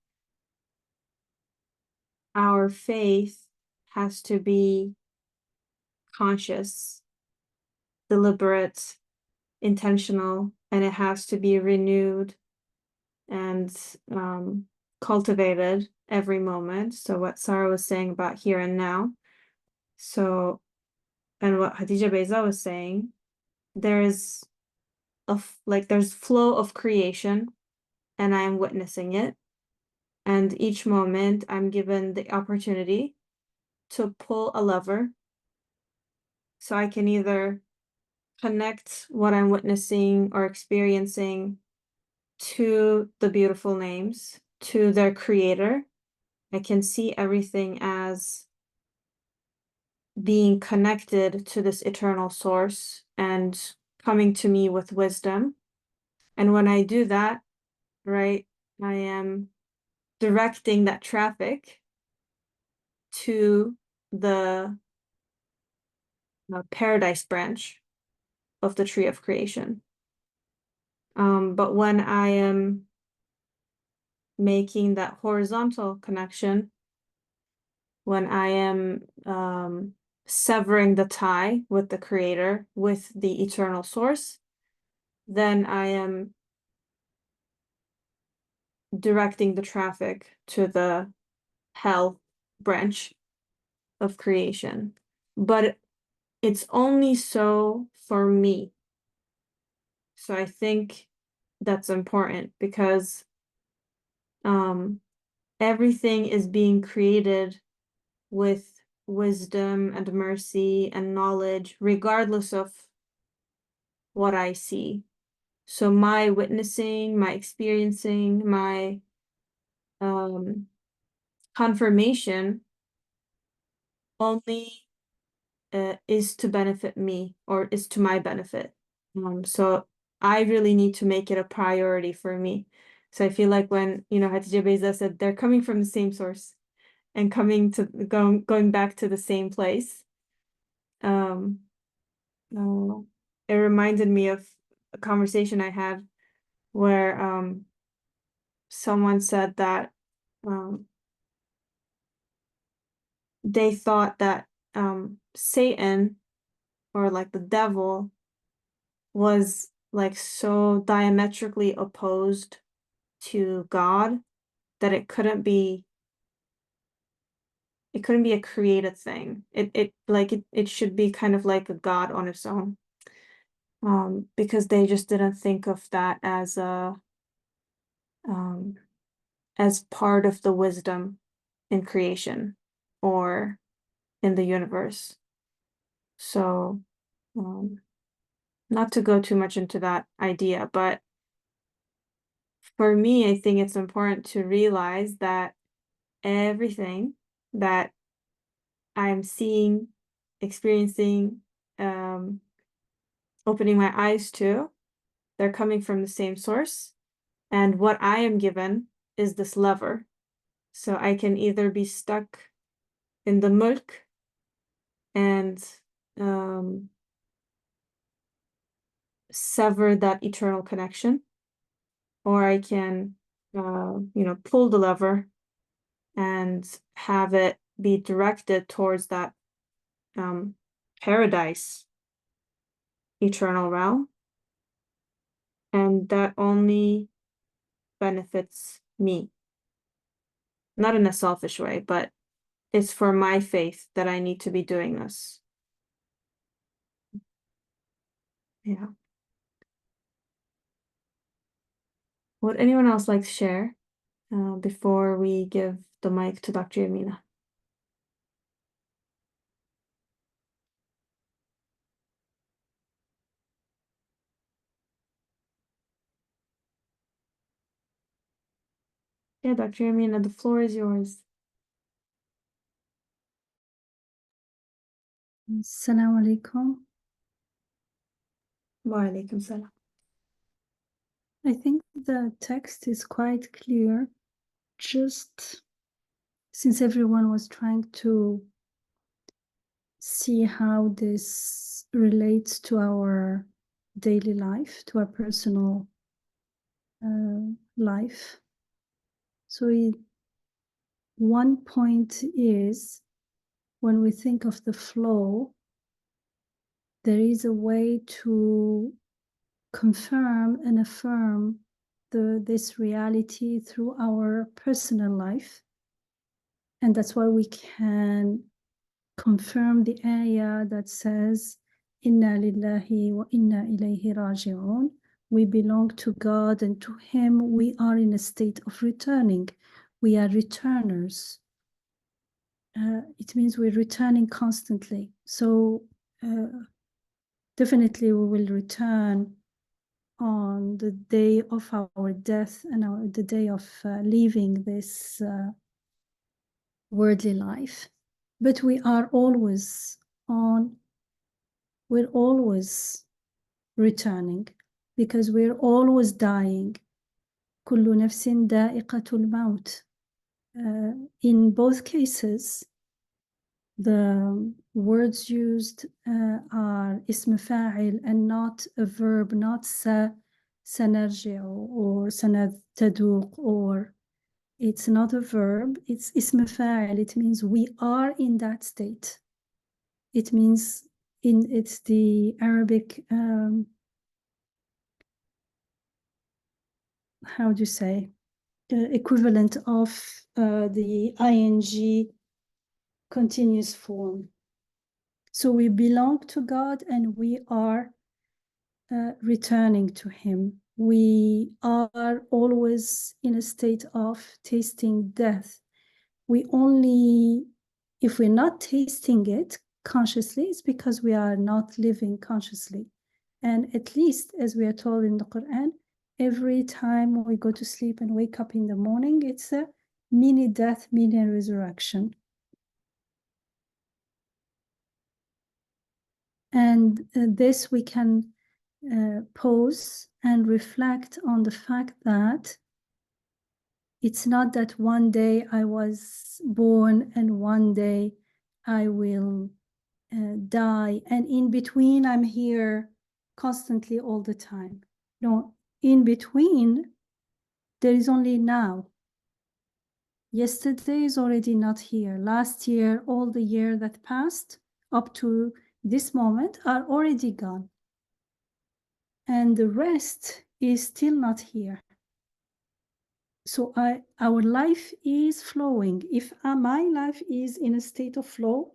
Speaker 1: our faith has to be conscious, deliberate, intentional, and it has to be renewed and cultivated every moment. So what Sarah was saying about here and now. So, and what Khadija Beza was saying, there's flow of creation and I am witnessing it. And each moment I'm given the opportunity to pull a lever. So I can either connect what I'm witnessing or experiencing to the beautiful names, to their creator. I can see everything as being connected to this eternal source and coming to me with wisdom. And when I do that, right, I am directing that traffic to the paradise branch of the tree of creation. But when I am making that horizontal connection, when I am severing the tie with the creator, with the eternal source, then I am directing the traffic to the hell branch of creation. But it's only so for me. So I think that's important because everything is being created with wisdom and mercy and knowledge, regardless of what I see. So my witnessing, my experiencing, my confirmation only is to benefit me or is to my benefit. So I really need to make it a priority for me. So I feel like when, Hatice Beyza said they're coming from the same source and going back to the same place. It reminded me of a conversation I had where someone said that they thought that Satan or like the devil was like so diametrically opposed to God that it couldn't be a created thing. It should be kind of like a God on its own. Because they just didn't think of that as part of the wisdom in creation or in the universe. So, not to go too much into that idea, but for me, I think it's important to realize that everything that I'm seeing, experiencing, opening my eyes to, they're coming from the same source. And what I am given is this lever. So I can either be stuck in the mulk and sever that eternal connection, or I can, pull the lever and have it be directed towards that paradise, eternal realm. And that only benefits me. Not in a selfish way, but it's for my faith that I need to be doing this. Yeah. Would anyone else like to share before we give the mic to Dr. Yamina? Yeah, Dr. Yamina, the floor is yours.
Speaker 4: Assalamu alaikum.
Speaker 1: Wa alaikum salam.
Speaker 4: I think the text is quite clear, just since everyone was trying to see how this relates to our daily life, to our personal life. So one point is, when we think of the flow, there is a way to confirm and affirm this reality through our personal life. And that's why we can confirm the ayah that says, Inna lillahi wa inna ilayhi raji'un. We belong to God, and to Him we are in a state of returning. We are returners. It means we're returning constantly. So definitely we will return on the day of our death and the day of leaving this worldly life. But we're always returning, because we're always dying. كل نفس ذائقة الموت. In both cases, the words used are اسم فاعل and not a verb, not سنرجع or سنذوق, or it's not a verb, it's اسم فاعل. It means we are in that state. It means it's the Arabic, how do you say, equivalent of the ing continuous form. So we belong to God and we are returning to Him. We are always in a state of tasting death. If we're not tasting it consciously, it's because we are not living consciously. And at least, as we are told in the Quran, every time we go to sleep and wake up in the morning, it's a mini death, mini resurrection. And this we can pause and reflect on the fact that it's not that one day I was born and one day I will die, and in between I'm here constantly all the time. No, in between there is only now. Yesterday is already not here. Last year, all the year that passed up to this moment are already gone. And the rest is still not here. So our life is flowing. If my life is in a state of flow,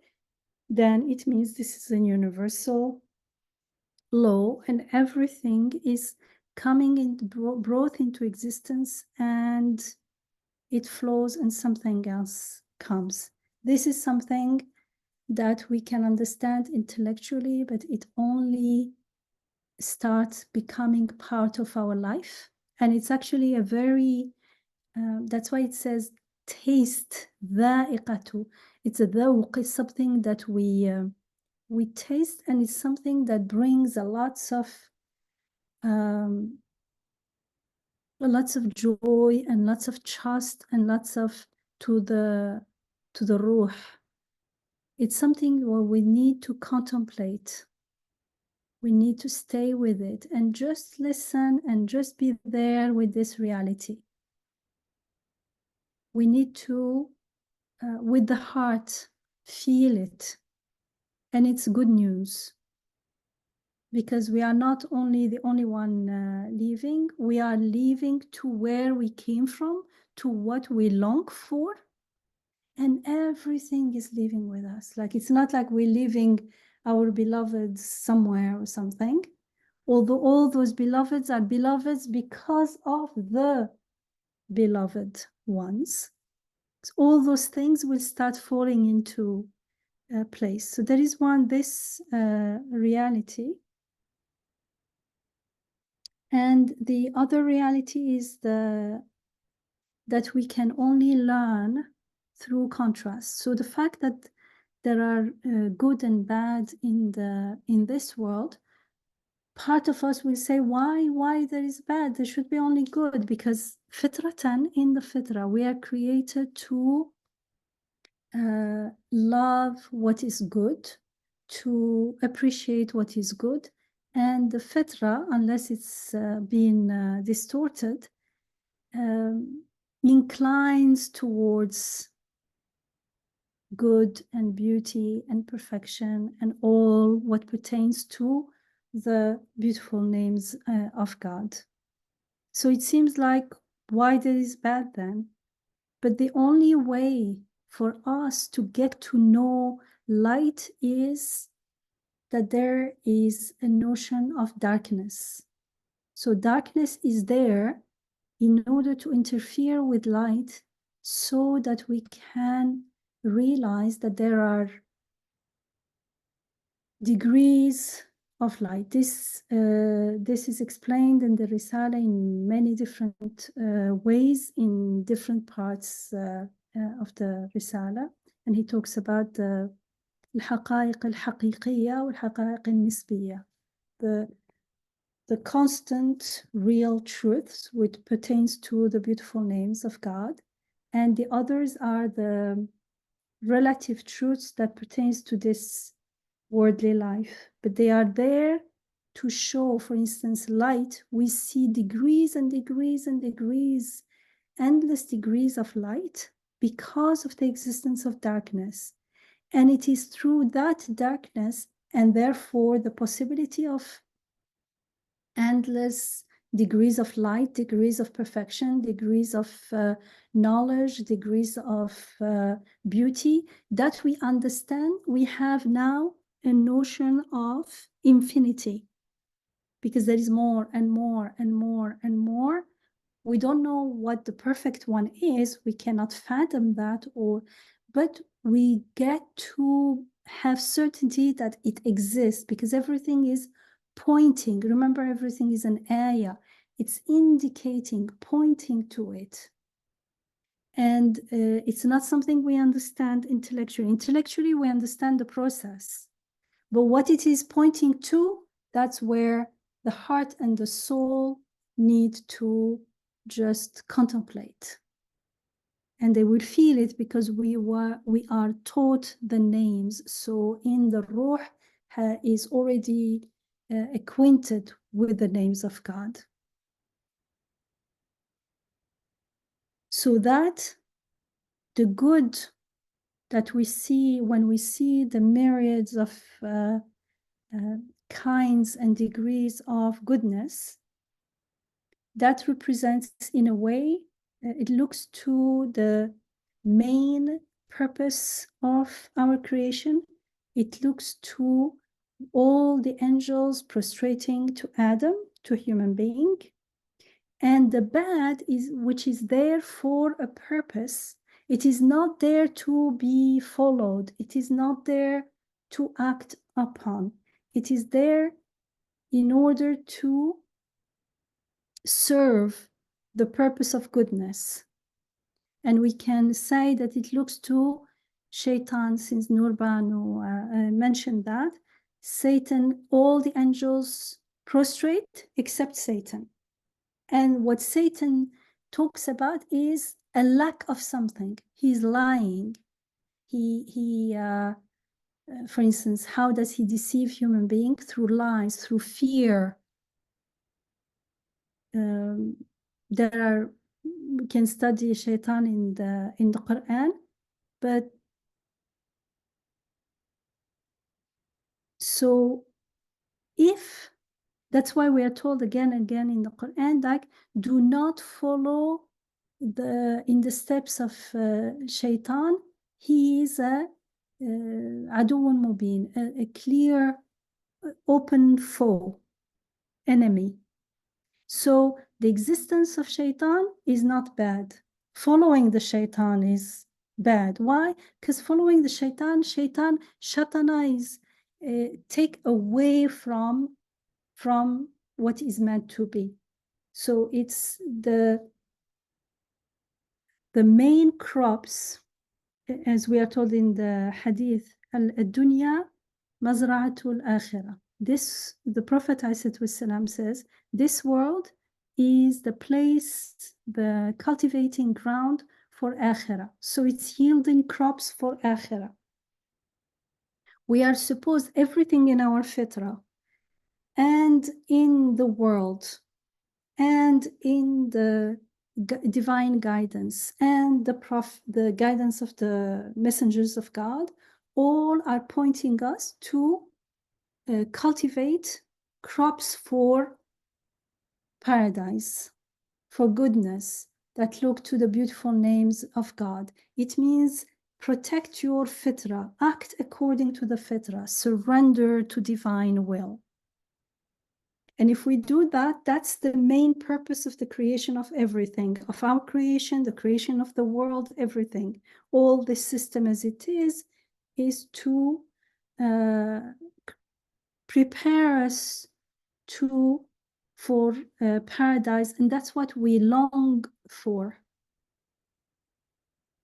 Speaker 4: then it means this is a universal law and everything is coming in, brought into existence, and it flows and something else comes. This is something that we can understand intellectually, but it only starts becoming part of our life. And it's actually a very, that's why it says taste, dha'iqatu. It's a dhawq, it's something that we taste, and it's something that brings lots of joy and lots of trust and lots of to the ruh. It's something where we need to contemplate. We need to stay with it and just listen and just be there with this reality. We need to, with the heart, feel it. And it's good news. Because we are not only the only one living, we are living to where we came from, to what we long for, and everything is living with us. Like, it's not like we're leaving our beloveds somewhere or something, although all those beloveds are beloveds because of the beloved ones. So all those things will start falling into place. So there is this reality. And the other reality is that we can only learn through contrast. So the fact that there are good and bad in this world, part of us will say, why there is bad? There should be only good, because fitratan, in the fitra, we are created to love what is good, to appreciate what is good. And the fitra, unless it's been distorted, inclines towards good and beauty and perfection and all what pertains to the beautiful names of God. So it seems like, why there is bad then? But the only way for us to get to know light is that there is a notion of darkness. So darkness is there in order to interfere with light, so that we can realize that there are degrees of light. This is explained in the Risala in many different ways, in different parts of the Risala. And he talks about the الحقائق الحقيقية والحقائق النسبية, the constant real truths which pertains to the beautiful names of God, and the others are the relative truths that pertains to this worldly life. But they are there to show, for instance, light. We see degrees and degrees and degrees, endless degrees of light because of the existence of darkness. And it is through that darkness, and therefore the possibility of endless degrees of light, degrees of perfection, degrees of knowledge, degrees of beauty, that we understand we have now a notion of infinity, because there is more and more and more and more. We don't know what the perfect one is. We cannot fathom that, but we get to have certainty that it exists, because everything is pointing. Remember, everything is an ayah. It's indicating, pointing to it. And it's not something we understand intellectually. Intellectually, we understand the process. But what it is pointing to, that's where the heart and the soul need to just contemplate. And they will feel it because we are taught the names. So in the Ruh is already acquainted with the names of God. So that the good that we see when we see the myriads of kinds and degrees of goodness, that represents in a way, it looks to the main purpose of our creation. It looks to all the angels prostrating to Adam, to a human being. And the bad is, which is there for a purpose. It is not there to be followed. It is not there to act upon. It is there in order to serve the purpose of goodness. And we can say that it looks to Shaitan, since Nur Banu mentioned that. Satan, all the angels prostrate except Satan. And what Satan talks about is a lack of something. He's lying. For instance, how does he deceive human beings? Through lies, through fear. We can study Shaitan in the Quran, but so if that's why we are told again and again in the Quran, like, do not follow in the steps of Shaitan. He is a aduun mubin, a clear, open foe, enemy. So the existence of Shaitan is not bad. Following the Shaitan is bad. Why? Because following the Shaitan, Shaitana is take away from what is meant to be. So it's the main crops, as we are told in the hadith, al-dunya mazra'atul akhirah. This, the Prophet ﷺ says, this world is the place, the cultivating ground for akhirah. So it's yielding crops for akhirah. We are supposed, everything in our fitrah and in the world and in the divine guidance and the guidance of the messengers of God, all are pointing us to cultivate crops for paradise, for goodness, that look to the beautiful names of God. It means protect your fitrah, act according to the fitrah, surrender to divine will. And if we do that, that's the main purpose of the creation of everything, of our creation, the creation of the world, everything. All this system as it is to prepare us for paradise, and that's what we long for.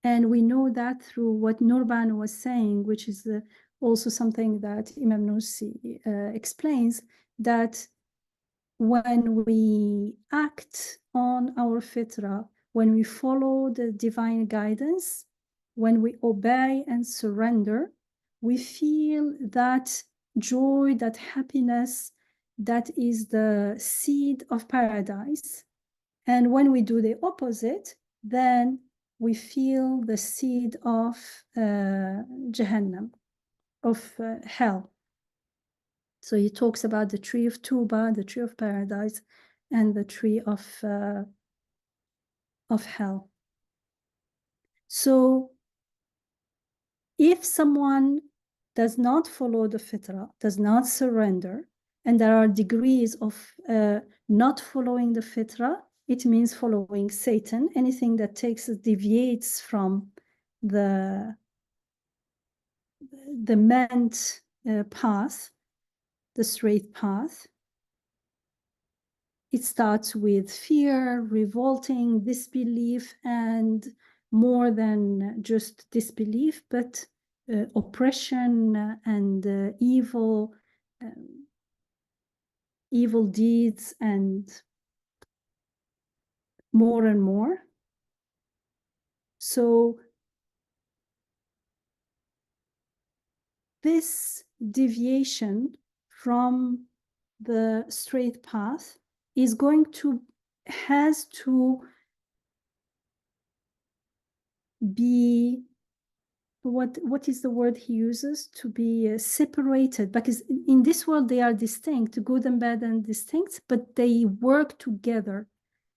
Speaker 4: And we know that through what Nur Banu was saying, which is also something that Imam Nursi explains, that when we act on our fitrah, when we follow the divine guidance, when we obey and surrender, we feel that joy, that happiness, that is the seed of paradise. And when we do the opposite, then we feel the seed of Jahannam, of hell. So he talks about the tree of Tuba, the tree of paradise, and the tree of hell. So if someone does not follow the fitrah, does not surrender, and there are degrees of not following the fitrah, it means following Satan, anything that deviates from the meant path, the straight path. It starts with fear, revolting, disbelief, and more than just disbelief, but oppression and evil deeds and more. So this deviation from the straight path has to be, what is the word he uses, to be separated, because in this world they are distinct, good and bad and distinct, but they work together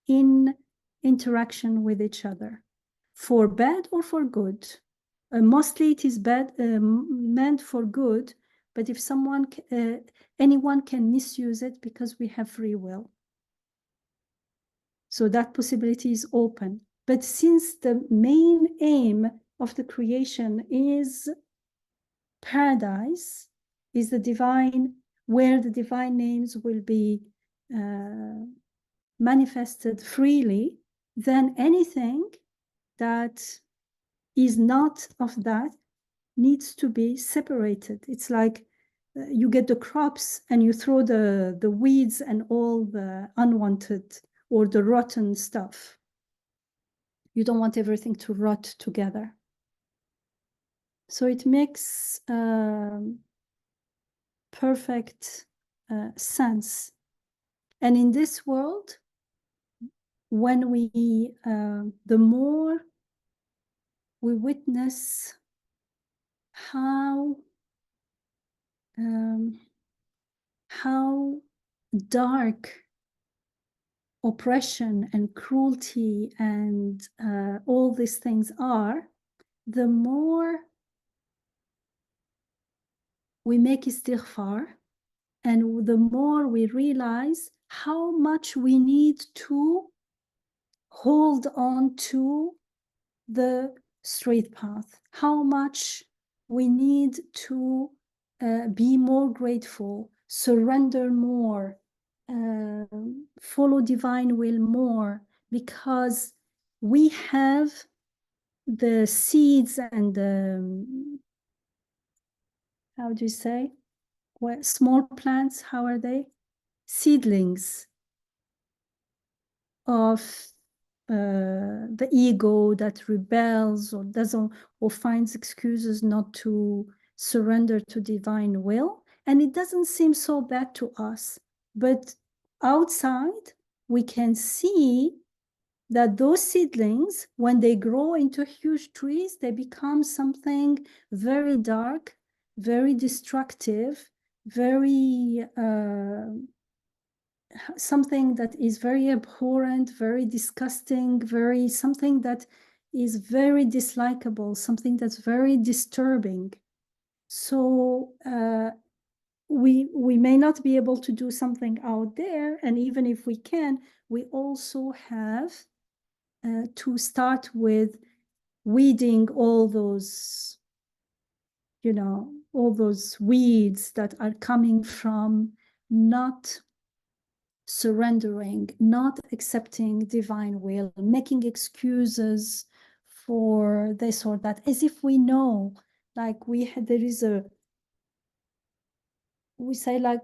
Speaker 4: in interaction with each other, for bad or for good. Mostly it is bad, meant for good, but if anyone can misuse it because we have free will. So that possibility is open. But since the main aim of the creation is paradise, is the divine, where the divine names will be manifested freely, then anything that is not of that needs to be separated. It's like you get the crops and you throw the weeds and all the unwanted or the rotten stuff. You don't want everything to rot together. So it makes perfect sense. And in this world, when we, the more we witness how dark oppression and cruelty and all these things are, the more we make istighfar, and the more we realize how much we need to hold on to the straight path, how much we need to be more grateful, surrender more, follow divine will more, because we have the seeds and the, how do you say, what, small plants, how are they? Seedlings of the ego that rebels or doesn't, or finds excuses not to surrender to divine will. And it doesn't seem so bad to us, but outside we can see that those seedlings, when they grow into huge trees, they become something very dark, very destructive, very something that is very abhorrent, very disgusting, very something that is very dislikable, something that's very disturbing. So we may not be able to do something out there, and even if we can, we also have to start with weeding all those, you know, all those weeds that are coming from not surrendering, not accepting divine will, making excuses for this or that, as if we know, like we say like,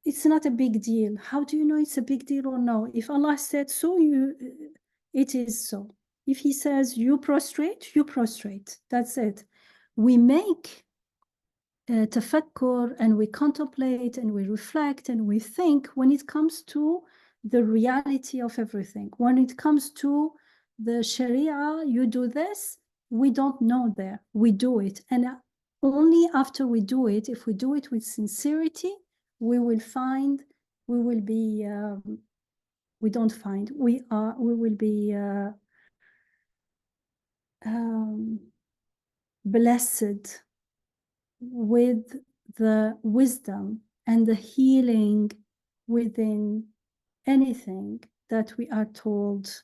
Speaker 4: it's not a big deal. How do you know it's a big deal or no? If Allah said so, it is so. If he says you prostrate, you prostrate. That's it. We make tafakkur, and we contemplate and we reflect and we think when it comes to the reality of everything. When it comes to the Sharia, you do this, we don't know there, we do it. And only after we do it, if we do it with sincerity, we will find, we will be, we don't find, we will be blessed with the wisdom and the healing within anything that we are told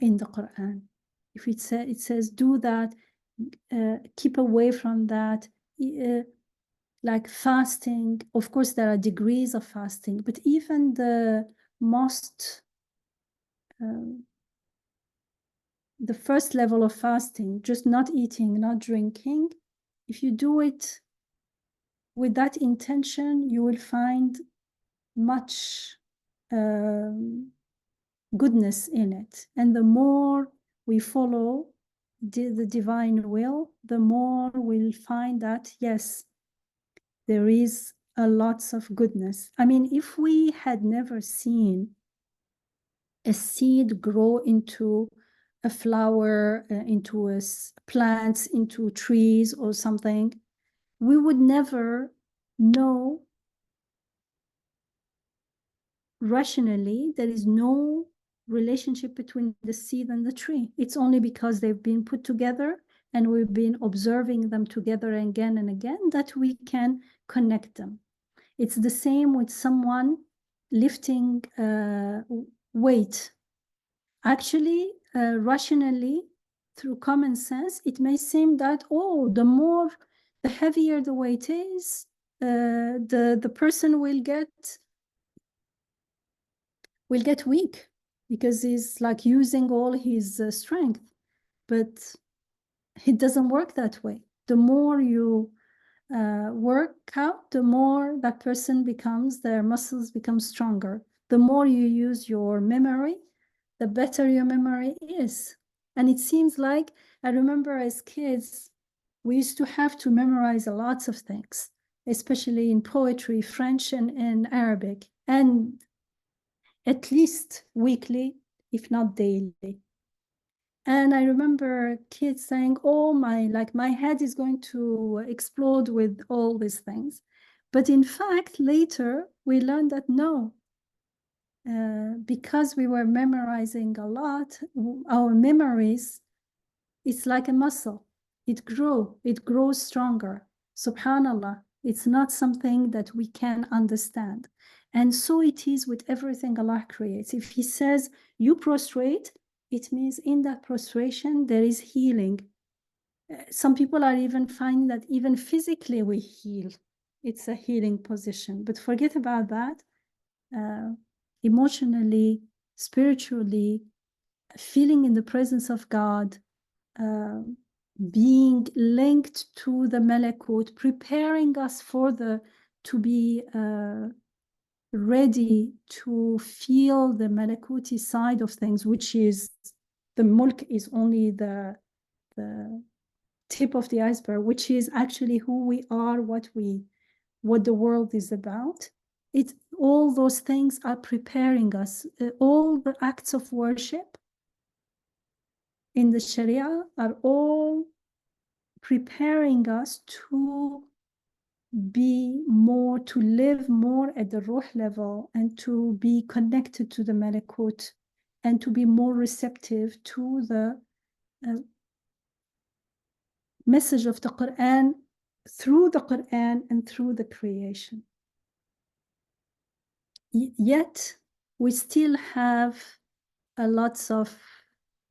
Speaker 4: in the Quran. If it says do that, keep away from that, like fasting. Of course, there are degrees of fasting, but even the most, the first level of fasting, just not eating, not drinking, if you do it with that intention, you will find much goodness in it. And the more we follow the divine will, the more we'll find that, yes, there is a lots of goodness. I mean, if we had never seen a seed grow into a flower, into plants, into trees or something, we would never know rationally there is no relationship between the seed and the tree. It's only because they've been put together and we've been observing them together again and again that we can connect them. It's the same with someone lifting weight. Actually, rationally, through common sense, it may seem that, oh, the heavier the weight is, the person will get weak because he's like using all his strength. But it doesn't work that way. The more you work out, the more that person their muscles become stronger. The more you use your memory, the better your memory is. And it seems like, I remember as kids, we used to have to memorize a lots of things, especially in poetry, French and Arabic, and at least weekly, if not daily. And I remember kids saying, oh, my head is going to explode with all these things. But in fact, later we learned that no, because we were memorizing a lot, our memories, it's like a muscle. It grows stronger. SubhanAllah, it's not something that we can understand. And so it is with everything Allah creates. If He says, you prostrate, it means in that prostration, there is healing. Some people are even finding that even physically we heal. It's a healing position. But forget about that. Emotionally, spiritually, feeling in the presence of God, being linked to the Malakut, preparing us to be ready to feel the Malakuti side of things, which is the mulk is only the tip of the iceberg, which is actually who we are, what the world is about. All those things are preparing us. All the acts of worship in the Sharia are all preparing us to live more at the ruh level and to be connected to the Malakut and to be more receptive to the message of the Quran through the Quran and through the creation. Yet we still have lots of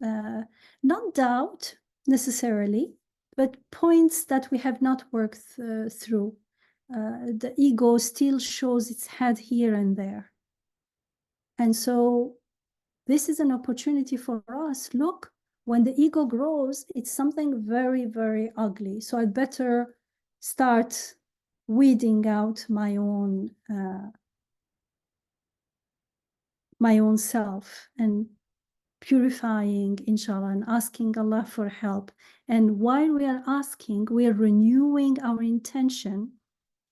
Speaker 4: not doubt necessarily, but points that we have not worked through. The ego still shows its head here and there. And so this is an opportunity for us. Look, when the ego grows, it's something very, very ugly. So I'd better start weeding out my own self and purifying, inshallah, and asking Allah for help. And while we are asking, we are renewing our intention.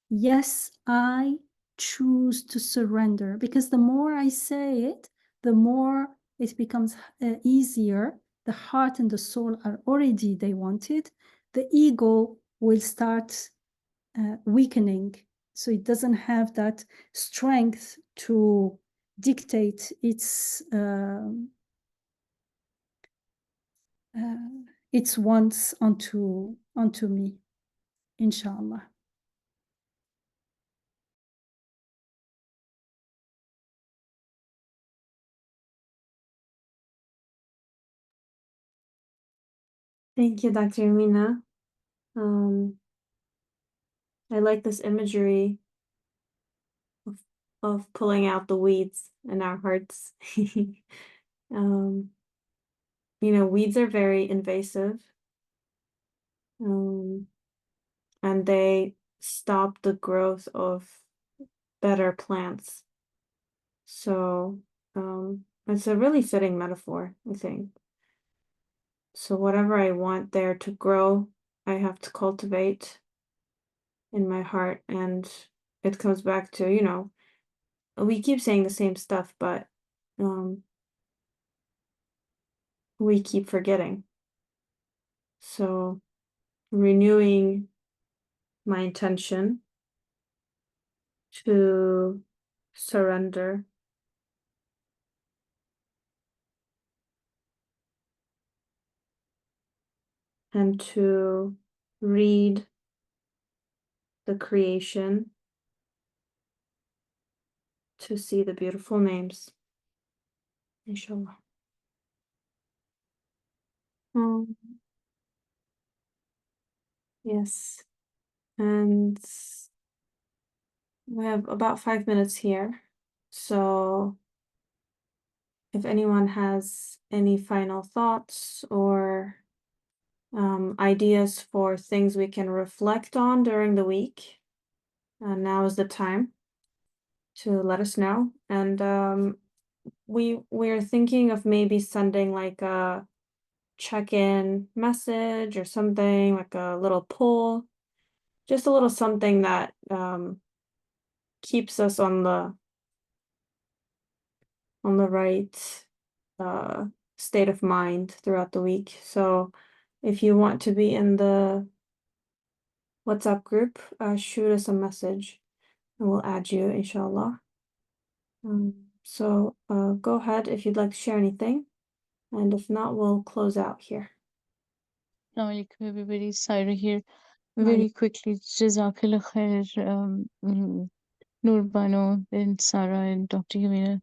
Speaker 4: Yes, I choose to surrender, because the more I say it, the more it becomes easier. The heart and the soul are already, they want it. The ego will start weakening. So it doesn't have that strength to dictate its wants onto me, inshallah.
Speaker 1: Thank you, Dr. Amina. I like this imagery of pulling out the weeds in our hearts. Weeds are very invasive. and they stop the growth of better plants. So it's a really fitting metaphor, I think. So whatever I want there to grow, I have to cultivate in my heart, and it comes back to, you know, we keep saying the same stuff, but we keep forgetting. So renewing my intention to surrender and to read the creation to see the beautiful names. Inshallah. Yes. And we have about 5 minutes here. So if anyone has any final thoughts or ideas for things we can reflect on during the week, now is the time to let us know. And we're thinking of maybe sending like a check-in message or something, like a little poll, just a little something that keeps us on the right state of mind throughout the week. So if you want to be in the WhatsApp group, shoot us a message and we'll add you, inshallah. So go ahead if you'd like to share anything, and if not, we'll close out here.
Speaker 6: Assalamu alaikum, everybody. Saira here.
Speaker 1: Wa
Speaker 6: Very quickly, Jazakallah khair, Noor Bano and Sarah and Dr. Yamina.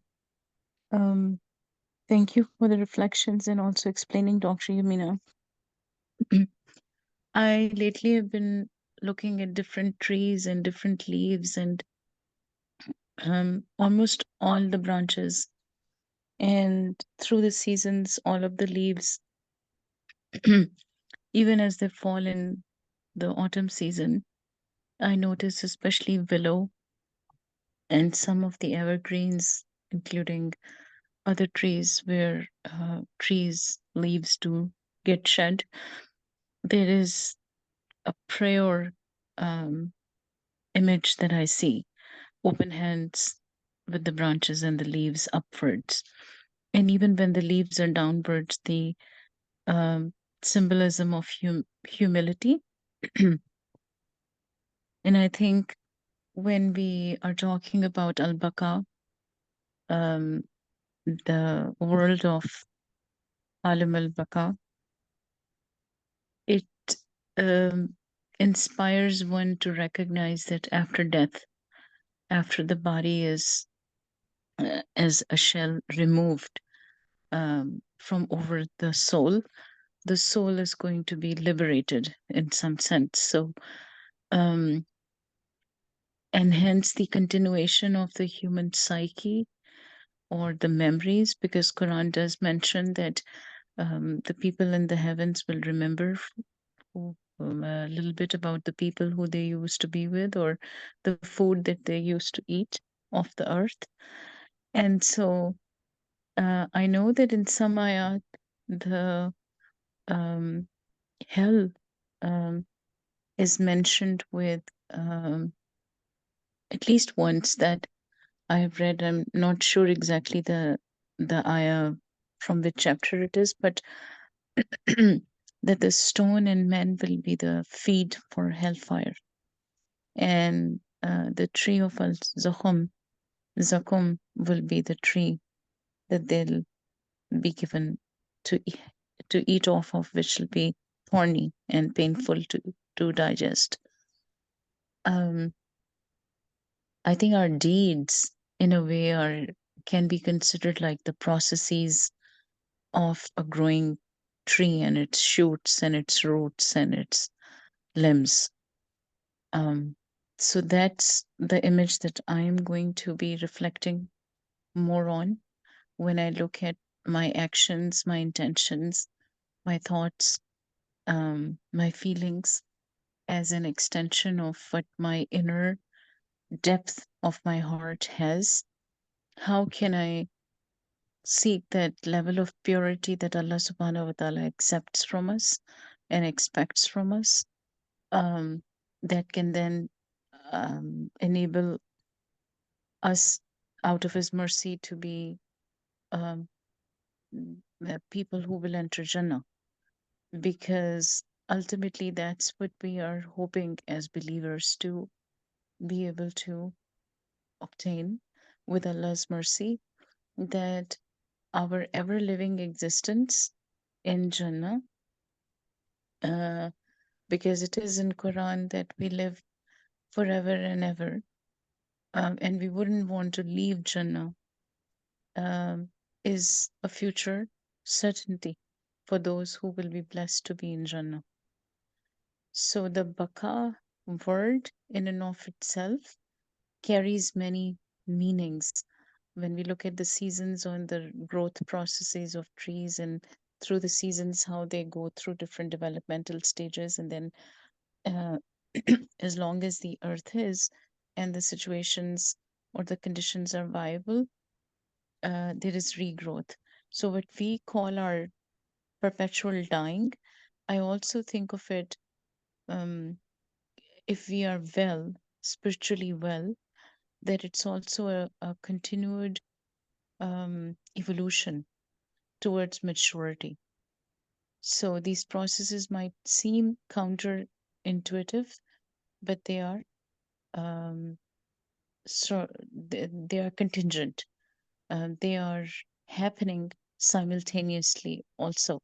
Speaker 6: Thank you for the reflections and also explaining, Dr. Yamina. I lately have been looking at different trees and different leaves and almost all the branches. And through the seasons, all of the leaves, even as they fall in the autumn season, I notice especially willow and some of the evergreens, including other trees where trees leaves do get shed. There is a prayer image that I see, open hands with the branches and the leaves upwards. And even when the leaves are downwards, the symbolism of humility. And I think when we are talking about Al-Baqa, the world of Alim al-Baqa, it inspires one to recognize that after death, after the body is as a shell removed from over the soul is going to be liberated in some sense. So, and hence the continuation of the human psyche or the memories, because Quran does mention that the people in the heavens will remember a little bit about the people who they used to be with or the food that they used to eat off the earth. And so I know that in some ayat, the hell is mentioned with at least once that I have read. I'm not sure exactly the ayah from which chapter it is, but that the stone and men will be the feed for hellfire. And the tree of al-Zakum will be the tree that they'll be given to eat off of, which will be thorny and painful to digest. I think our deeds, in a way, can be considered like the processes of a growing tree and its shoots and its roots and its limbs. So that's the image that I am going to be reflecting more on when I look at my actions, my intentions, my thoughts, my feelings. as an extension of what my inner depth of my heart has, how can I seek that level of purity that Allah subhanahu wa ta'ala accepts from us and expects from us, that can then enable us out of his mercy to be um, people who will enter Jannah, because ultimately that's what we are hoping as believers to be able to obtain with Allah's mercy, that our ever living existence in Jannah, because it is in Quran that we live forever and ever, and we wouldn't want to leave Jannah, is a future certainty for those who will be blessed to be in Jannah. So the Baka word in and of itself carries many meanings. When we look at the seasons on the growth processes of trees, and through the seasons, how they go through different developmental stages, and then uh, as long as the earth is and the situations or the conditions are viable, there is regrowth. So what we call our perpetual dying, I also think of it, if we are well, spiritually well, that it's also a continued evolution towards maturity. So these processes might seem counterintuitive, but they are they are contingent. They are happening simultaneously also,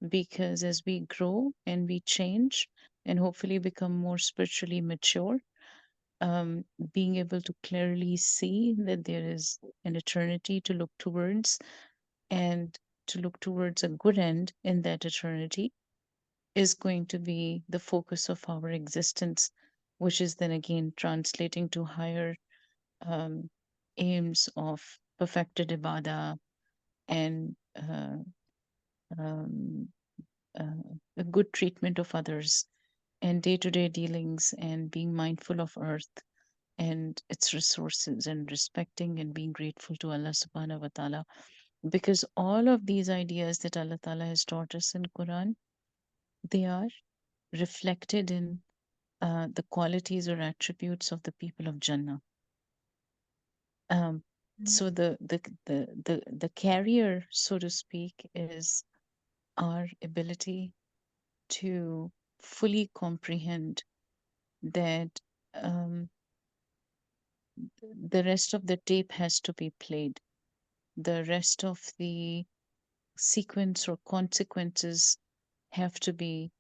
Speaker 6: because as we grow and we change and hopefully become more spiritually mature, being able to clearly see that there is an eternity to look towards, and to look towards a good end in that eternity, is going to be the focus of our existence, which is then again translating to higher aims of perfected ibadah and um, a good treatment of others, and day-to-day dealings, and being mindful of earth and its resources, and respecting and being grateful to Allah subhanahu wa ta'ala, because all of these ideas that Allah ta'ala has taught us in Quran, they are reflected in the qualities or attributes of the people of Jannah. So the carrier, so to speak, is our ability to fully comprehend that the rest of the tape has to be played. The rest of the sequence or consequences have to be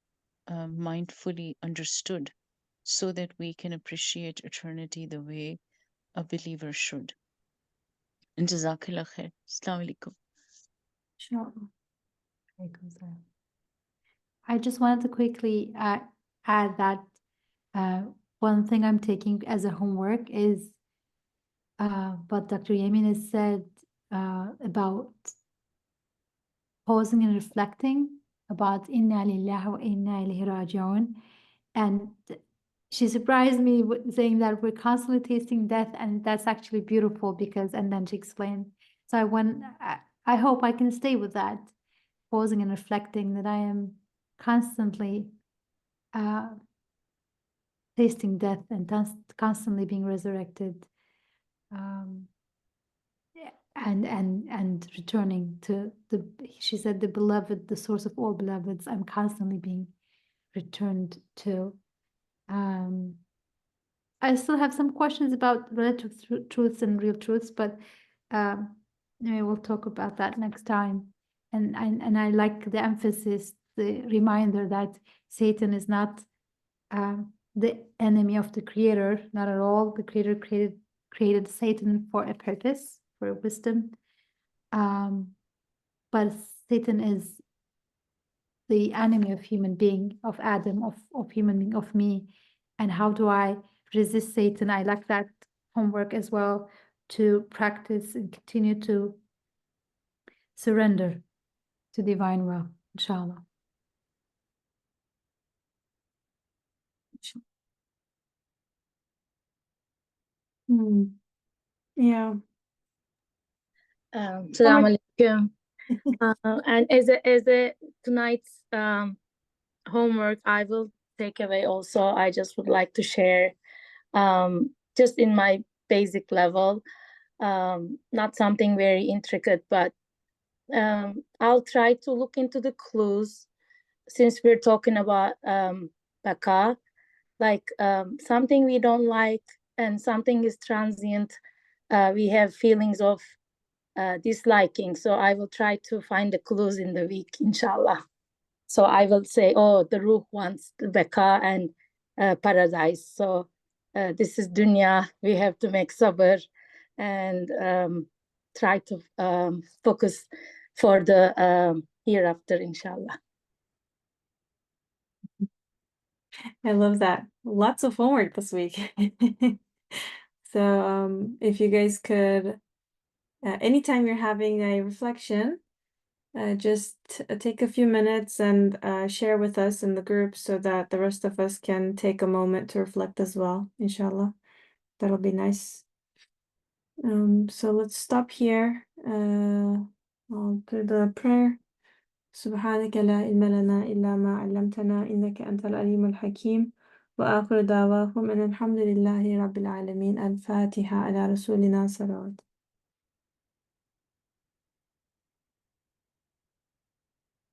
Speaker 6: mindfully understood, so that we can appreciate eternity the way a believer should. And Jazakallah khair. Assalamu alaikum.
Speaker 3: Sure. I just wanted to quickly add that one thing I'm taking as a homework is what Dr. Yamin has said about pausing and reflecting about Inna lillahi wa inna ilayhi raji'un. And she surprised me with saying that we're constantly tasting death, and that's actually beautiful, because, and then she explained. So I hope I can stay with that, pausing and reflecting, that I am constantly tasting death and constantly being resurrected, and returning to she said, the beloved, the source of all beloveds. I'm constantly being returned to. I still have some questions about relative truths and real truths, but maybe we'll talk about that next time. And I like the emphasis, the reminder that Satan is not the enemy of the Creator, not at all. The Creator created Satan for a purpose, for wisdom. But Satan is the enemy of human being, of Adam, of human being, of me. And how do I resist Satan? I like that homework as well, to practice and continue to surrender to divine will, inshallah.
Speaker 1: Yeah.
Speaker 7: Assalamu alaikum. And as a tonight's homework, I will take away also. I just would like to share, just in my basic level, not something very intricate, but I'll try to look into the clues since we're talking about baka, like something we don't like and something is transient. We have feelings of disliking. So I will try to find the clues in the week, inshallah. So I will say, oh, the Ruh wants the baka and paradise. So this is dunya. We have to make sabr and try to focus for the hereafter, inshallah.
Speaker 1: I love that. Lots of homework this week. So if you guys could, anytime you're having a reflection, just take a few minutes and share with us in the group so that the rest of us can take a moment to reflect as well, inshallah. That'll be nice. So let's stop here. I'll do the prayer. سبحانك لا علم لنا إلا ما علمتنا إنك أنت العليم الحكيم وآخر دعواهم أن الحمد لله رب العالمين الفاتحة على رسولنا صلوات